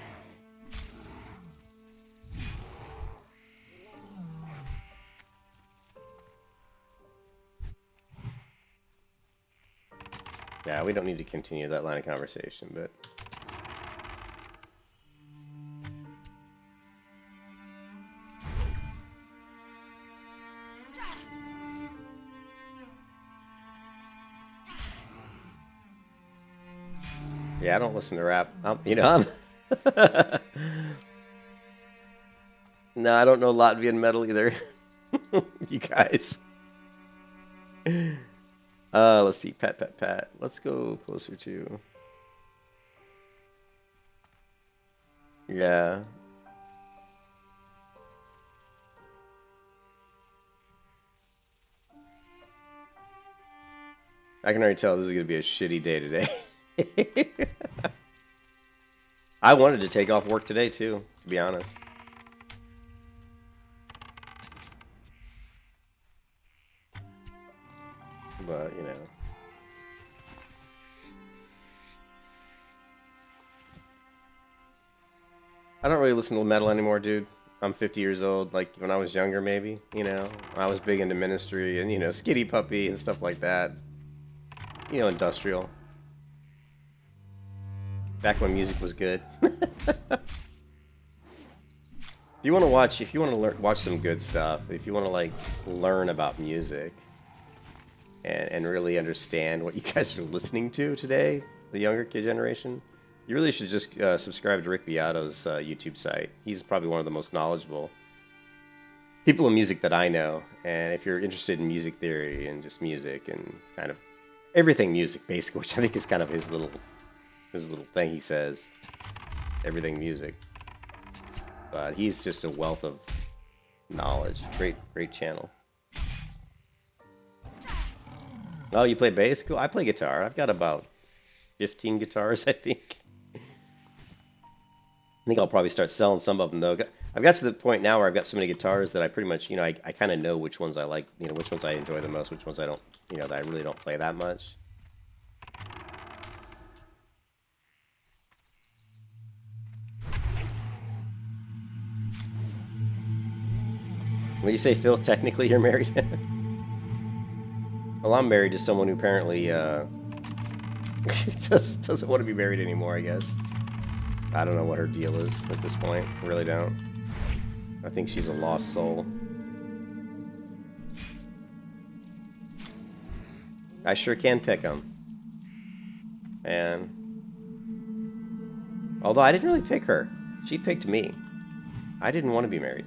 Yeah, we don't need to continue that line of conversation, but... Yeah, I don't listen to rap. You know, No, I don't know Latvian metal either. You guys. Let's see. Pat. Let's go closer to... Yeah. I can already tell this is going to be a shitty day today. I wanted to take off work today too, to be honest. But, you know. I don't really listen to metal anymore, dude. I'm 50 years old. Like, when I was younger, maybe, you know. I was big into Ministry and, you know, Skitty Puppy and stuff like that. You know, industrial. Back when music was good. If you want to watch some good stuff, if you want to, like, learn about music and really understand what you guys are listening to today, the younger kid generation, you really should just subscribe to Rick Beato's YouTube site. He's probably one of the most knowledgeable people in music that I know. And if you're interested in music theory and just music and kind of everything music, basically, which I think is kind of his little thing he says, everything music. But he's just a wealth of knowledge. Great channel. Oh, you play bass? Cool. I play guitar. I've got about 15 guitars, I think. I think I'll probably start selling some of them, though. I've got to the point now where I've got so many guitars that I pretty much, you know, I kind of know which ones I like, you know, which ones I enjoy the most, which ones I don't, you know, that I really don't play that much. What do you say, Phil? Technically, you're married? Well, I'm married to someone who apparently doesn't want to be married anymore, I guess. I don't know what her deal is at this point. I really don't. I think she's a lost soul. I sure can pick them. And although I didn't really pick her. She picked me. I didn't want to be married.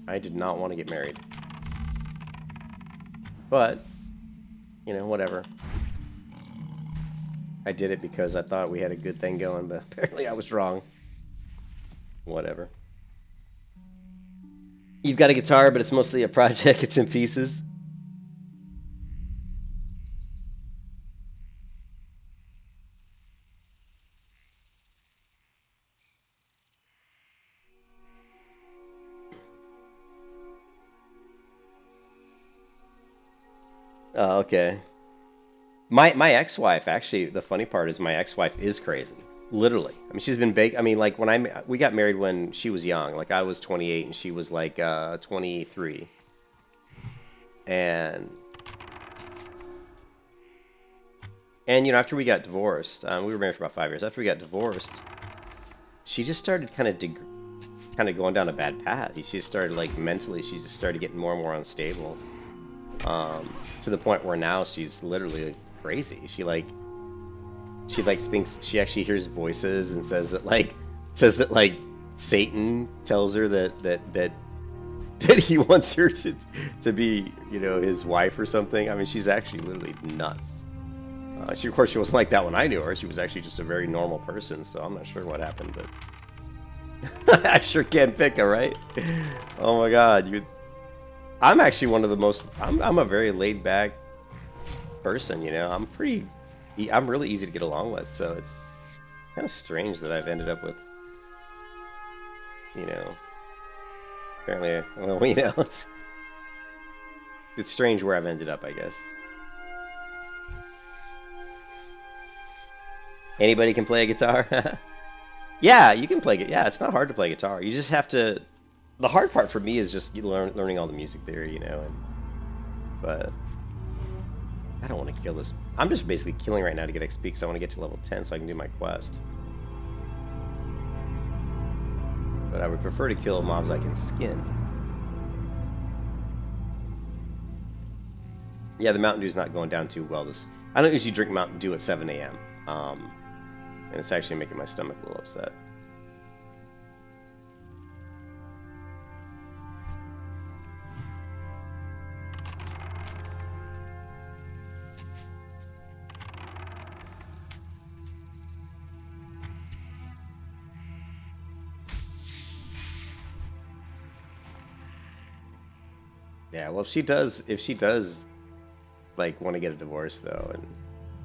I did not want to get married. But, you know, whatever. I did it because I thought we had a good thing going, but apparently I was wrong. Whatever. You've got a guitar, but it's mostly a project. It's in pieces. Oh, okay. My ex-wife, actually, the funny part is my ex-wife is crazy. Literally. I mean, she's been big. I mean, like, we got married when she was young. Like, I was 28 and she was, like, 23. And, you know, after we got divorced, we were married for about 5 years. After we got divorced, she just started kind of going down a bad path. She just started, like, mentally, she just started getting more and more unstable. To the point where now she's literally crazy. She thinks she actually hears voices and says that like Satan tells her that he wants her to be, you know, his wife or something. I mean, she's actually literally nuts. Of course, she wasn't like that when I knew her. She was actually just a very normal person. So I'm not sure what happened, but I sure can pick her, right? Oh my God, I'm actually one of the most. I'm a very laid back person, you know. I'm really easy to get along with, so it's kind of strange that I've ended up with, you know. Apparently, well, you know, it's strange where I've ended up, I guess. Anybody can play a guitar? Yeah, you can play it. Yeah, it's not hard to play guitar. You just have to. The hard part for me is just learning all the music theory, you know. But I don't want to kill this. I'm just basically killing right now to get XP because I want to get to level 10 so I can do my quest. But I would prefer to kill mobs I can skin. Yeah, the Mountain Dew's not going down too well. I don't usually drink Mountain Dew at 7 a.m. And it's actually making my stomach a little upset. Yeah, well, if she does, like, want to get a divorce though, and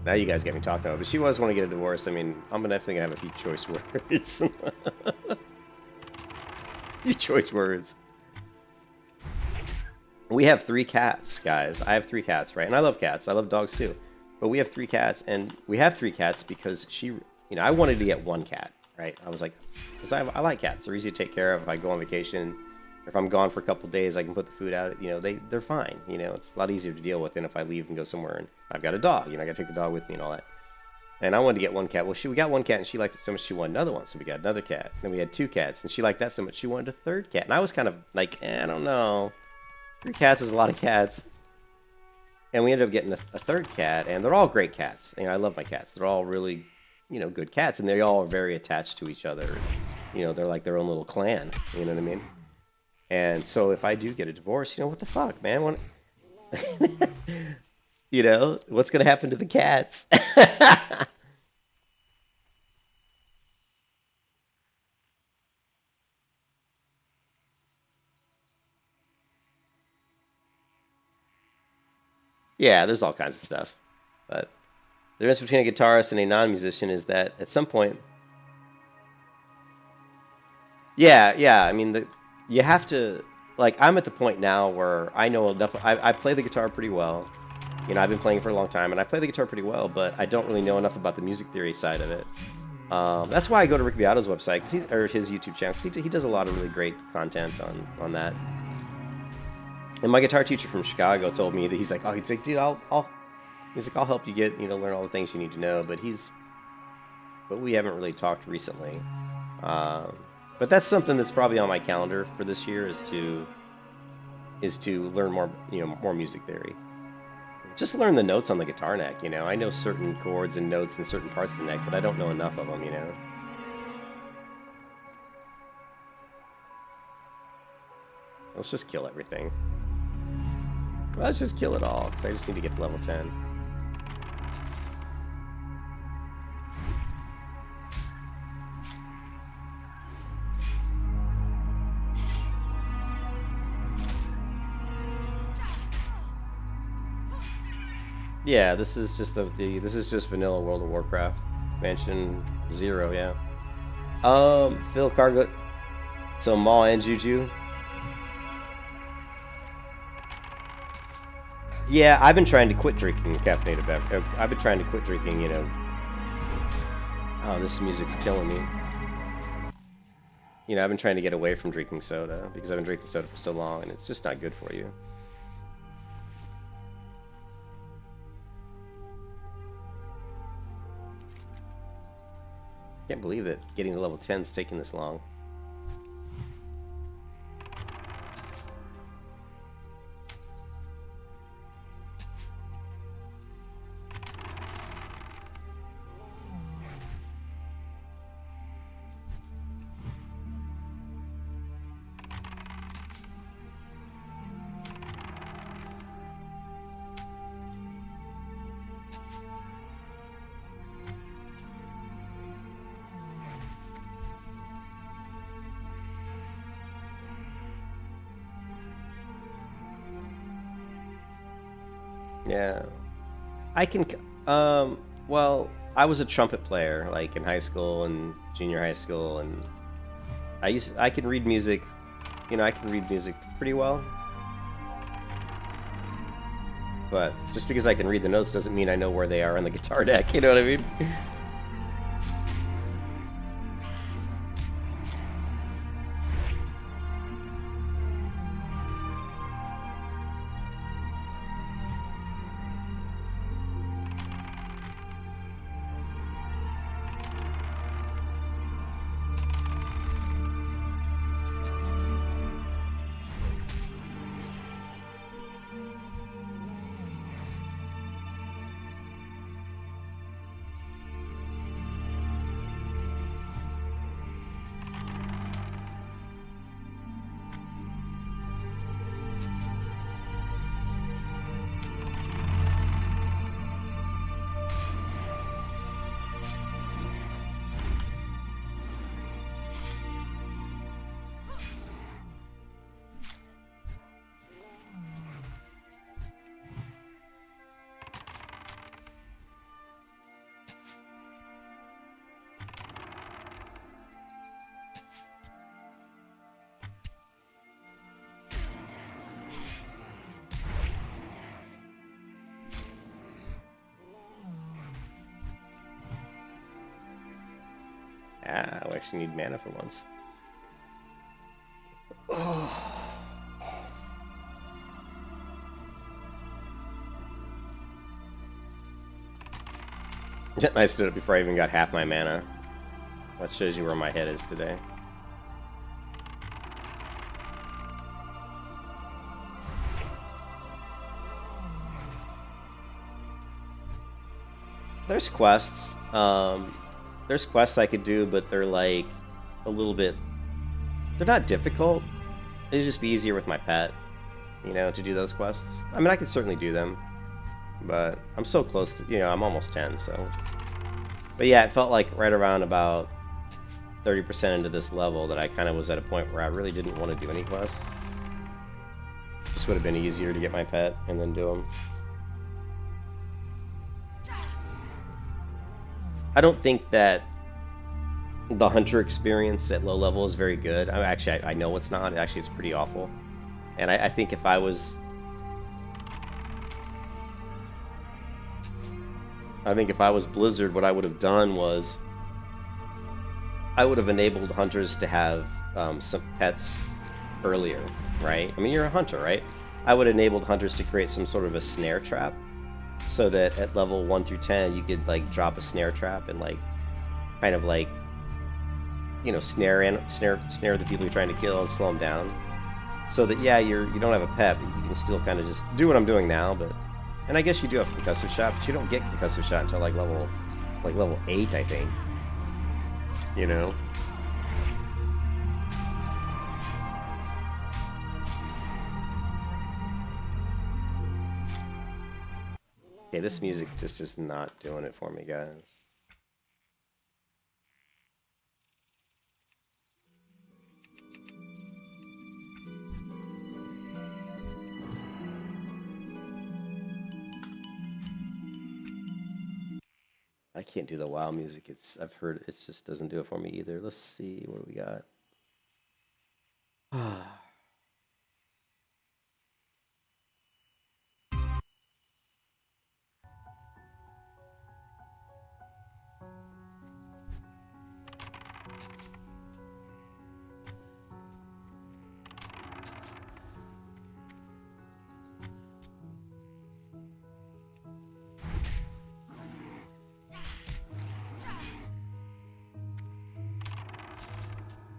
Now you guys get me talking about it. But she was want to get a divorce. I mean, I'm definitely going to have a few choice words. Few choice words. We have 3 cats, guys. I have 3 cats, right? And I love cats. I love dogs too. But we have 3 cats, and we have 3 cats because she, you know, I wanted to get 1 cat, right? I was like, because I like cats. They're easy to take care of if I go on vacation. If I'm gone for a couple days, I can put the food out. You know, they're fine. You know, it's a lot easier to deal with than if I leave and go somewhere and I've got a dog. You know, I got to take the dog with me and all that. And I wanted to get 1 cat. Well, we got 1 cat, and she liked it so much she wanted another one. So we got another cat. Then we had 2 cats, and she liked that so much she wanted a 3rd cat. And I was kind of like, I don't know. 3 cats is a lot of cats. And we ended up getting a 3rd cat, and they're all great cats. You know, I love my cats. They're all really, you know, good cats, and they all are very attached to each other. You know, they're like their own little clan. You know what I mean? And so if I do get a divorce, you know, what the fuck, man? You know, what's going to happen to the cats? Yeah, there's all kinds of stuff. But the difference between a guitarist and a non-musician is that at some point... Yeah, I mean, you have to... Like, I'm at the point now where I know enough... I play the guitar pretty well. You know, I've been playing for a long time, and I play the guitar pretty well, but I don't really know enough about the music theory side of it. That's why I go to Rick Beato's website, or his YouTube channel, because he does a lot of really great content on that. And my guitar teacher from Chicago told me that he's like, dude, I'll help you get, you know, learn all the things you need to know, but we haven't really talked recently. But that's something that's probably on my calendar for this year is to learn more, you know, more music theory. Just learn the notes on the guitar neck, you know. I know certain chords and notes in certain parts of the neck, but I don't know enough of them, you know. Let's just kill everything. Let's just kill it all, because I just need to get to level 10. Yeah, this is just this is just vanilla World of Warcraft expansion 0, yeah. Phil Cargo, so Maul and Juju. Yeah, I've been trying to quit drinking caffeinated beverage. I've been trying to quit drinking, you know. Oh, this music's killing me. You know, I've been trying to get away from drinking soda because I've been drinking soda for so long, and it's just not good for you. Can't believe that getting to level 10 is taking this long. Yeah, I can. Well, I was a trumpet player, like in high school and junior high school, and I can read music. You know, I can read music pretty well. But just because I can read the notes doesn't mean I know where they are on the guitar deck. You know what I mean? Yeah, I actually need mana for once. I stood up before I even got half my mana. That shows you where my head is today. There's quests. There's quests I could do, but they're like a little bit. They're not difficult. It'd just be easier with my pet, you know, to do those quests. I mean, I could certainly do them, but I'm so close to, you know, I'm almost 10, so. But yeah, it felt like right around about 30% into this level that I kind of was at a point where I really didn't want to do any quests. Just would have been easier to get my pet and then do them. I don't think that the hunter experience at low level is very good. I know it's not. Actually, it's pretty awful. And I think if I was... Blizzard, what I would have done was... I would have enabled hunters to have some pets earlier, right? I mean, you're a hunter, right? I would have enabled hunters to create some sort of a snare trap, so that at level 1 through 10 you could like drop a snare trap and like kind of like, you know, snare the people you're trying to kill and slow them down, so that yeah, you don't have a pet, but you can still kind of just do what I'm doing now. But and I guess you do have concussive shot, but you don't get concussive shot until like level 8, I think. You know. Okay, this music just is not doing it for me, guys. I can't do the WoW music. I've heard it just doesn't do it for me either. Let's see, what do we got?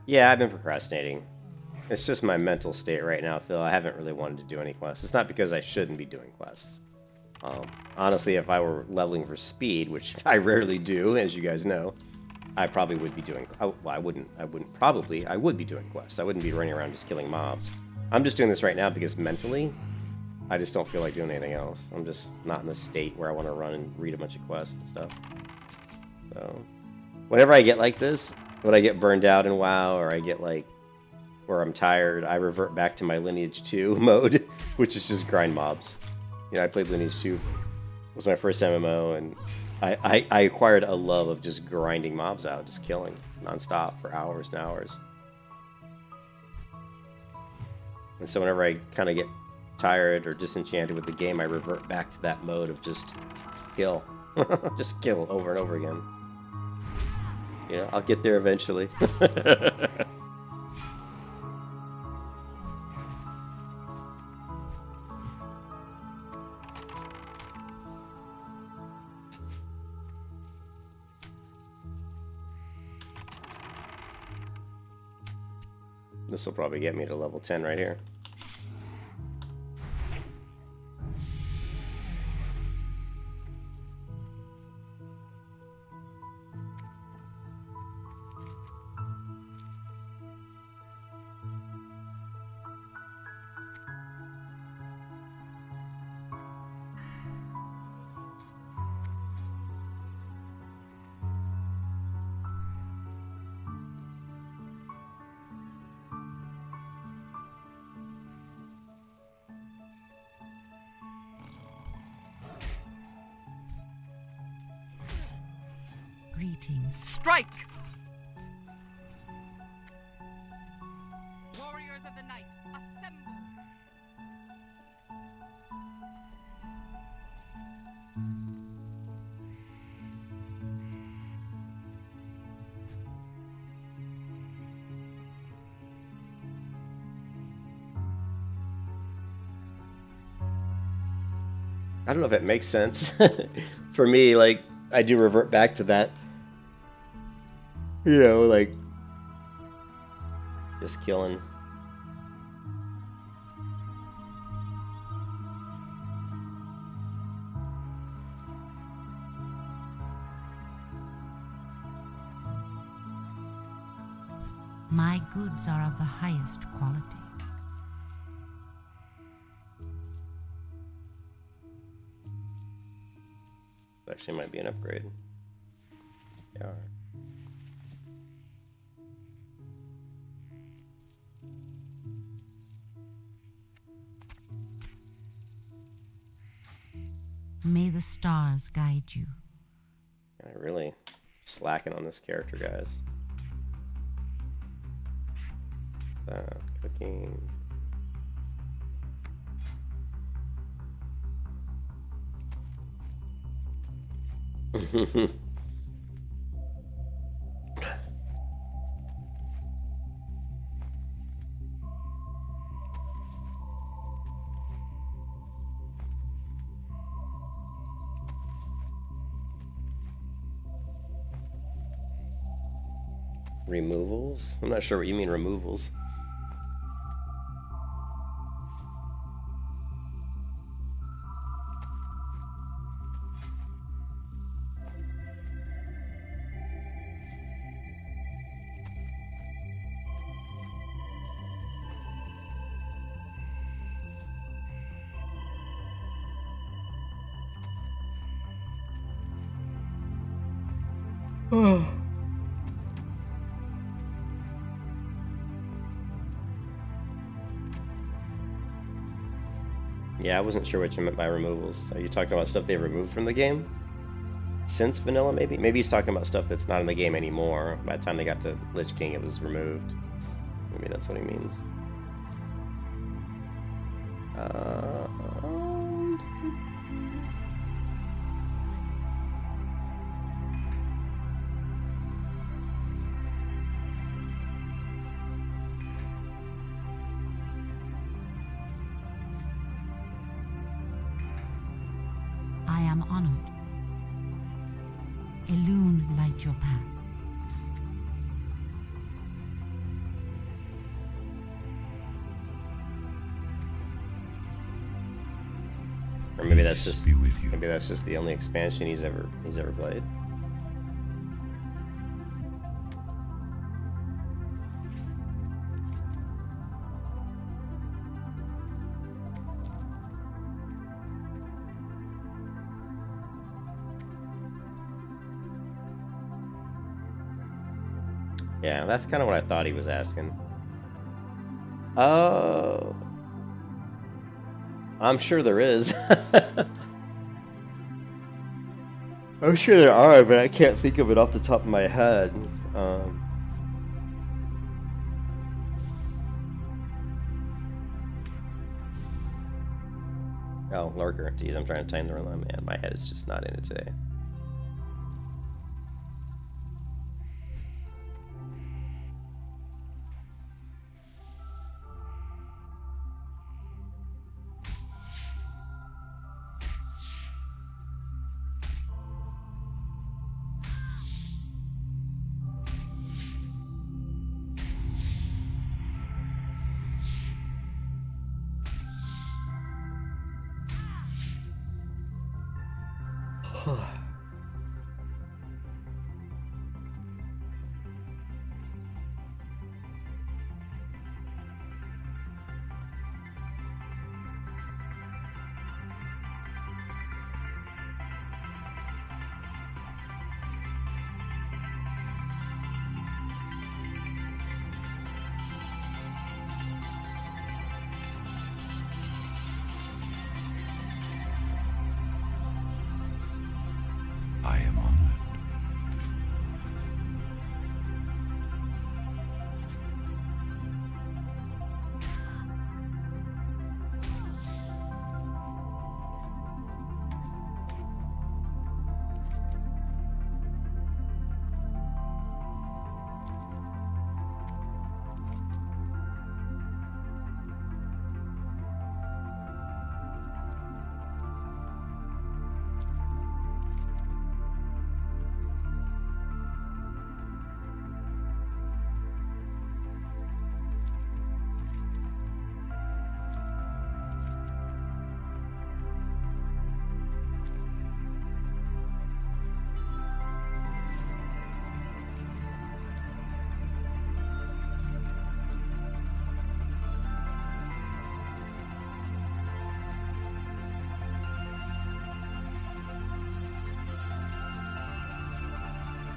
Yeah, I've been procrastinating. It's just my mental state right now, Phil. I haven't really wanted to do any quests. It's not because I shouldn't be doing quests. Honestly, if I were leveling for speed, which I rarely do, as you guys know, I probably would be doing... Oh, well, I would be doing quests. I wouldn't be running around just killing mobs. I'm just doing this right now because mentally, I just don't feel like doing anything else. I'm just not in the state where I want to run and read a bunch of quests and stuff. So, whenever I get like this, when I get burned out in WoW, or I get like, where I'm tired, I revert back to my Lineage 2 mode, which is just grind mobs. You know, I played Lineage 2, it was my first MMO, and I acquired a love of just grinding mobs out, just killing non-stop for hours and hours. And so whenever I kind of get tired or disenchanted with the game, I revert back to that mode of just kill. Just kill over and over again. You know, I'll get there eventually. This will probably get me to level 10 right here. Greetings. Strike! Warriors of the night, assemble! I don't know if it makes sense. For me, like, I do revert back to that. You know, like, just killing. My goods are of the highest quality. Actually might be an upgrade. Yeah. May the stars guide you. I really slacking on this character, guys. Cooking. Removals? I'm not sure what you mean, removals. Yeah, I wasn't sure what you meant by removals. Are you talking about stuff they removed from the game? Since vanilla, maybe? Maybe he's talking about stuff that's not in the game anymore. By the time they got to Lich King, it was removed. Maybe that's what he means. I am honored. Elune light your path. Or maybe that's just Be with you. maybe that's just the only expansion he's ever played. Yeah, that's kind of what I thought he was asking. Oh, I'm sure there is. I'm sure there are, but I can't think of it off the top of my head. Oh, lurker. Geez, I'm trying to time the run. Man, my head is just not in it today.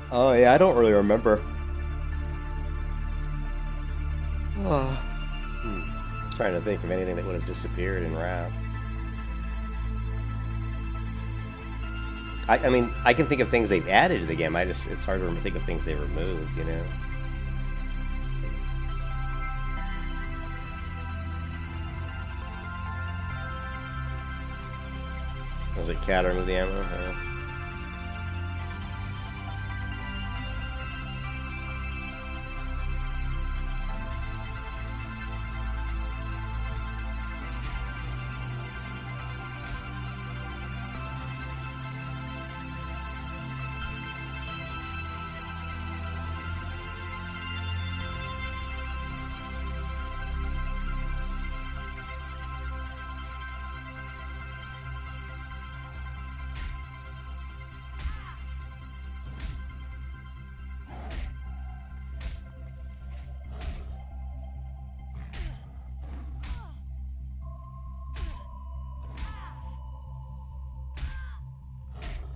Oh yeah, I don't really remember. Oh. Trying to think of anything that would have disappeared in Wrath. I mean, I can think of things they've added to the game. It's hard to think of things they removed, you know. Was it cat or remove the ammo?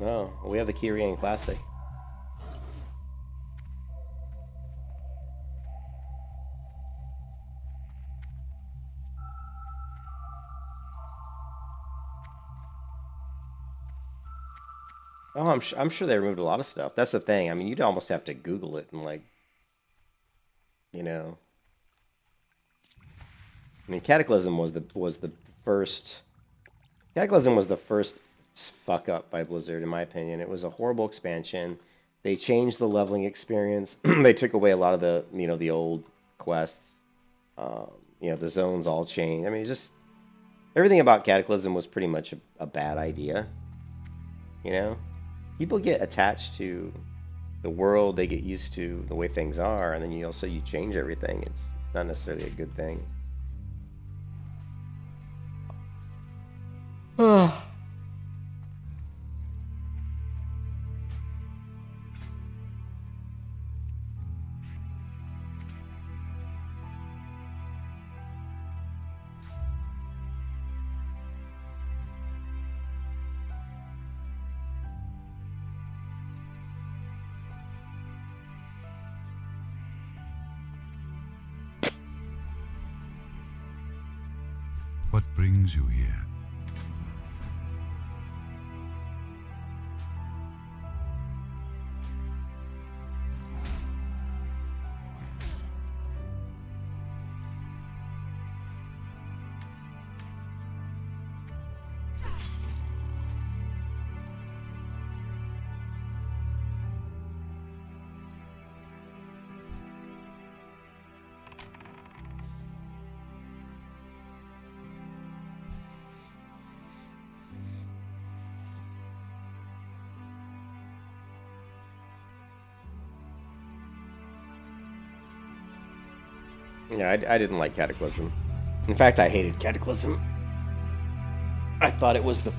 Oh, we have the Kyrian Classic. Oh, I'm sure they removed a lot of stuff. That's the thing. I mean, you'd almost have to Google it and like, you know. I mean, Cataclysm was the first. Cataclysm was the first fuck up by Blizzard, in my opinion. It was a horrible expansion. They changed the leveling experience. They took away a lot of the the old quests. The zones all changed. I mean, just everything about Cataclysm was pretty much a bad idea. You know, people get attached to the world. They get used to the way things are, and then you change everything. It's not necessarily a good thing. What brings you here? Yeah, I didn't like Cataclysm. In fact, I hated Cataclysm. I thought it was the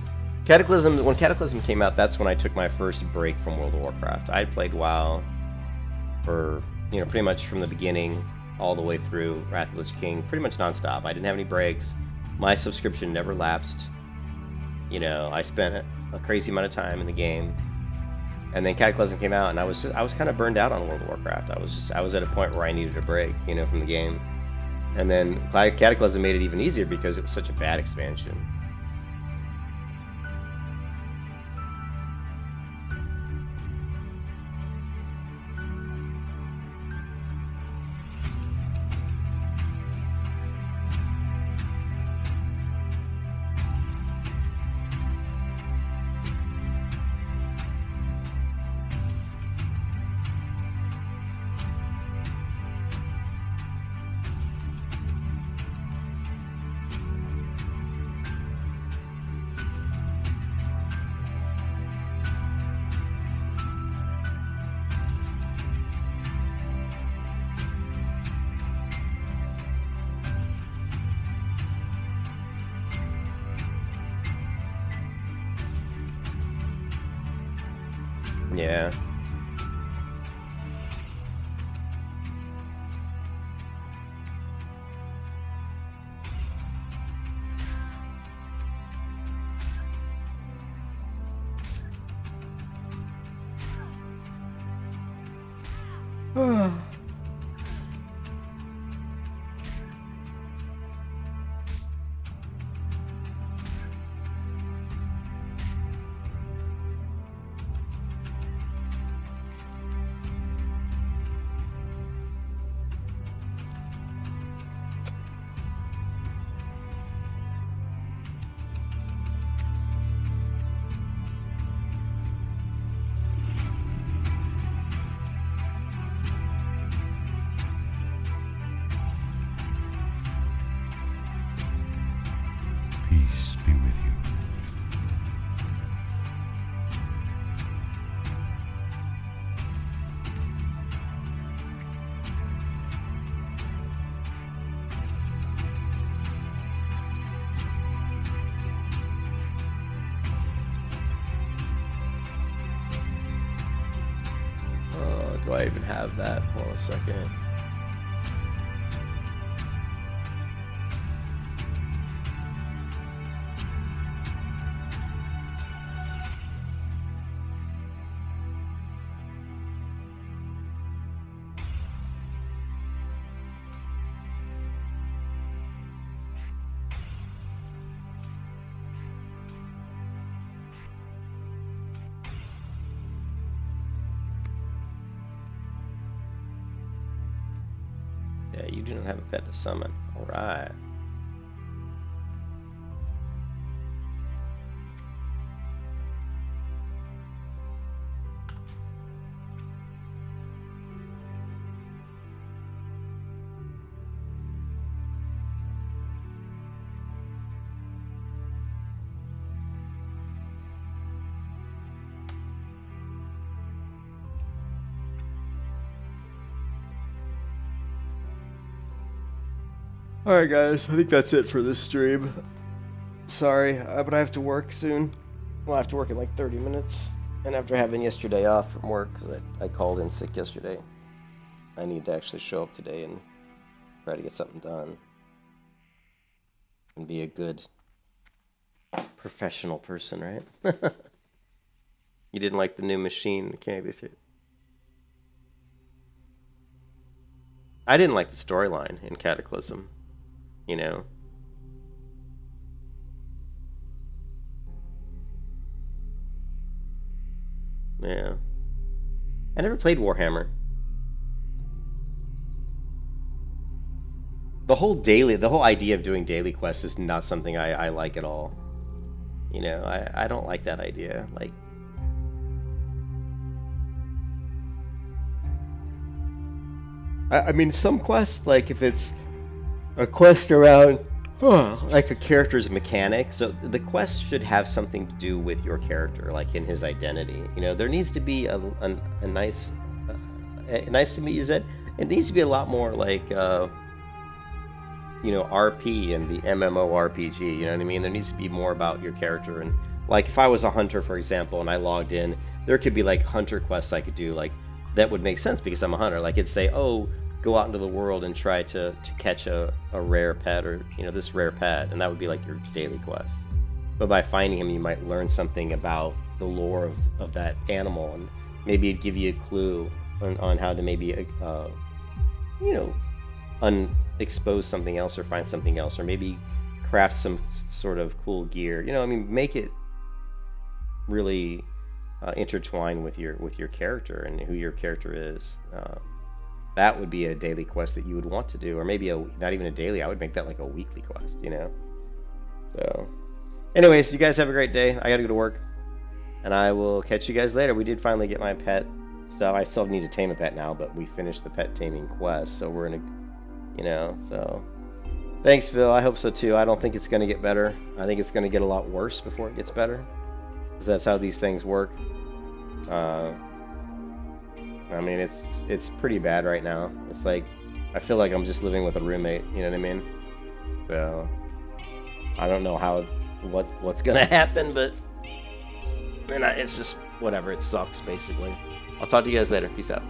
Cataclysm. When Cataclysm came out, that's when I took my first break from World of Warcraft. I had played WoW for pretty much from the beginning all the way through Wrath of the Lich King, pretty much nonstop. I didn't have any breaks. My subscription never lapsed. I spent a crazy amount of time in the game. And then Cataclysm came out, and I was kind of burned out on World of Warcraft. I was at a point where I needed a break, from the game. And then Cataclysm made it even easier because it was such a bad expansion. Yeah. Do I even have that? Hold on a second. Yeah, you do not have a pet to summon. Alright. Alright guys, I think that's it for this stream. Sorry, but I have to work soon. Well, I have to work in like 30 minutes. And after having yesterday off from work, because I called in sick yesterday, I need to actually show up today and try to get something done. And be a good professional person, right? You didn't like the new machine mechanic this year? I didn't like the storyline in Cataclysm. You know, yeah. I never played Warhammer. The whole idea of doing daily quests is not something I like at all. You know, I don't like that idea. Like, I mean, some quests, like if it's a quest around like a character's mechanic, so the quest should have something to do with your character, like in his identity. You know, there needs to be a nice nice to meet you, Zed. It needs to be a lot more like you know, RP and the MMORPG, you know what I mean? There needs to be more about your character. And like if I was a hunter, for example, and I logged in, there could be like hunter quests I could do, like that would make sense because I'm a hunter. Like it'd say, oh, go out into the world and try to catch a rare pet, or you know, this rare pet, and that would be like your daily quest. But by finding him, you might learn something about the lore of that animal, and maybe it'd give you a clue on how to maybe you know, unexpose something else or find something else, or maybe craft some sort of cool gear. You know, I mean, make it really intertwine with your character and who your character is. That would be a daily quest that you would want to do, or maybe not even a daily. I would make that like a weekly quest, you know. So, anyways, you guys have a great day. I gotta go to work, and I will catch you guys later. We did finally get my pet stuff. I still need to tame a pet now, but we finished the pet taming quest, so we're in a, you know. So, thanks, Phil. I hope so too. I don't think it's gonna get better. I think it's gonna get a lot worse before it gets better, because that's how these things work. I mean, it's pretty bad right now. It's like, I feel like I'm just living with a roommate, you know what I mean? So, I don't know what's gonna happen, but it's just, whatever, it sucks, basically. I'll talk to you guys later. Peace out.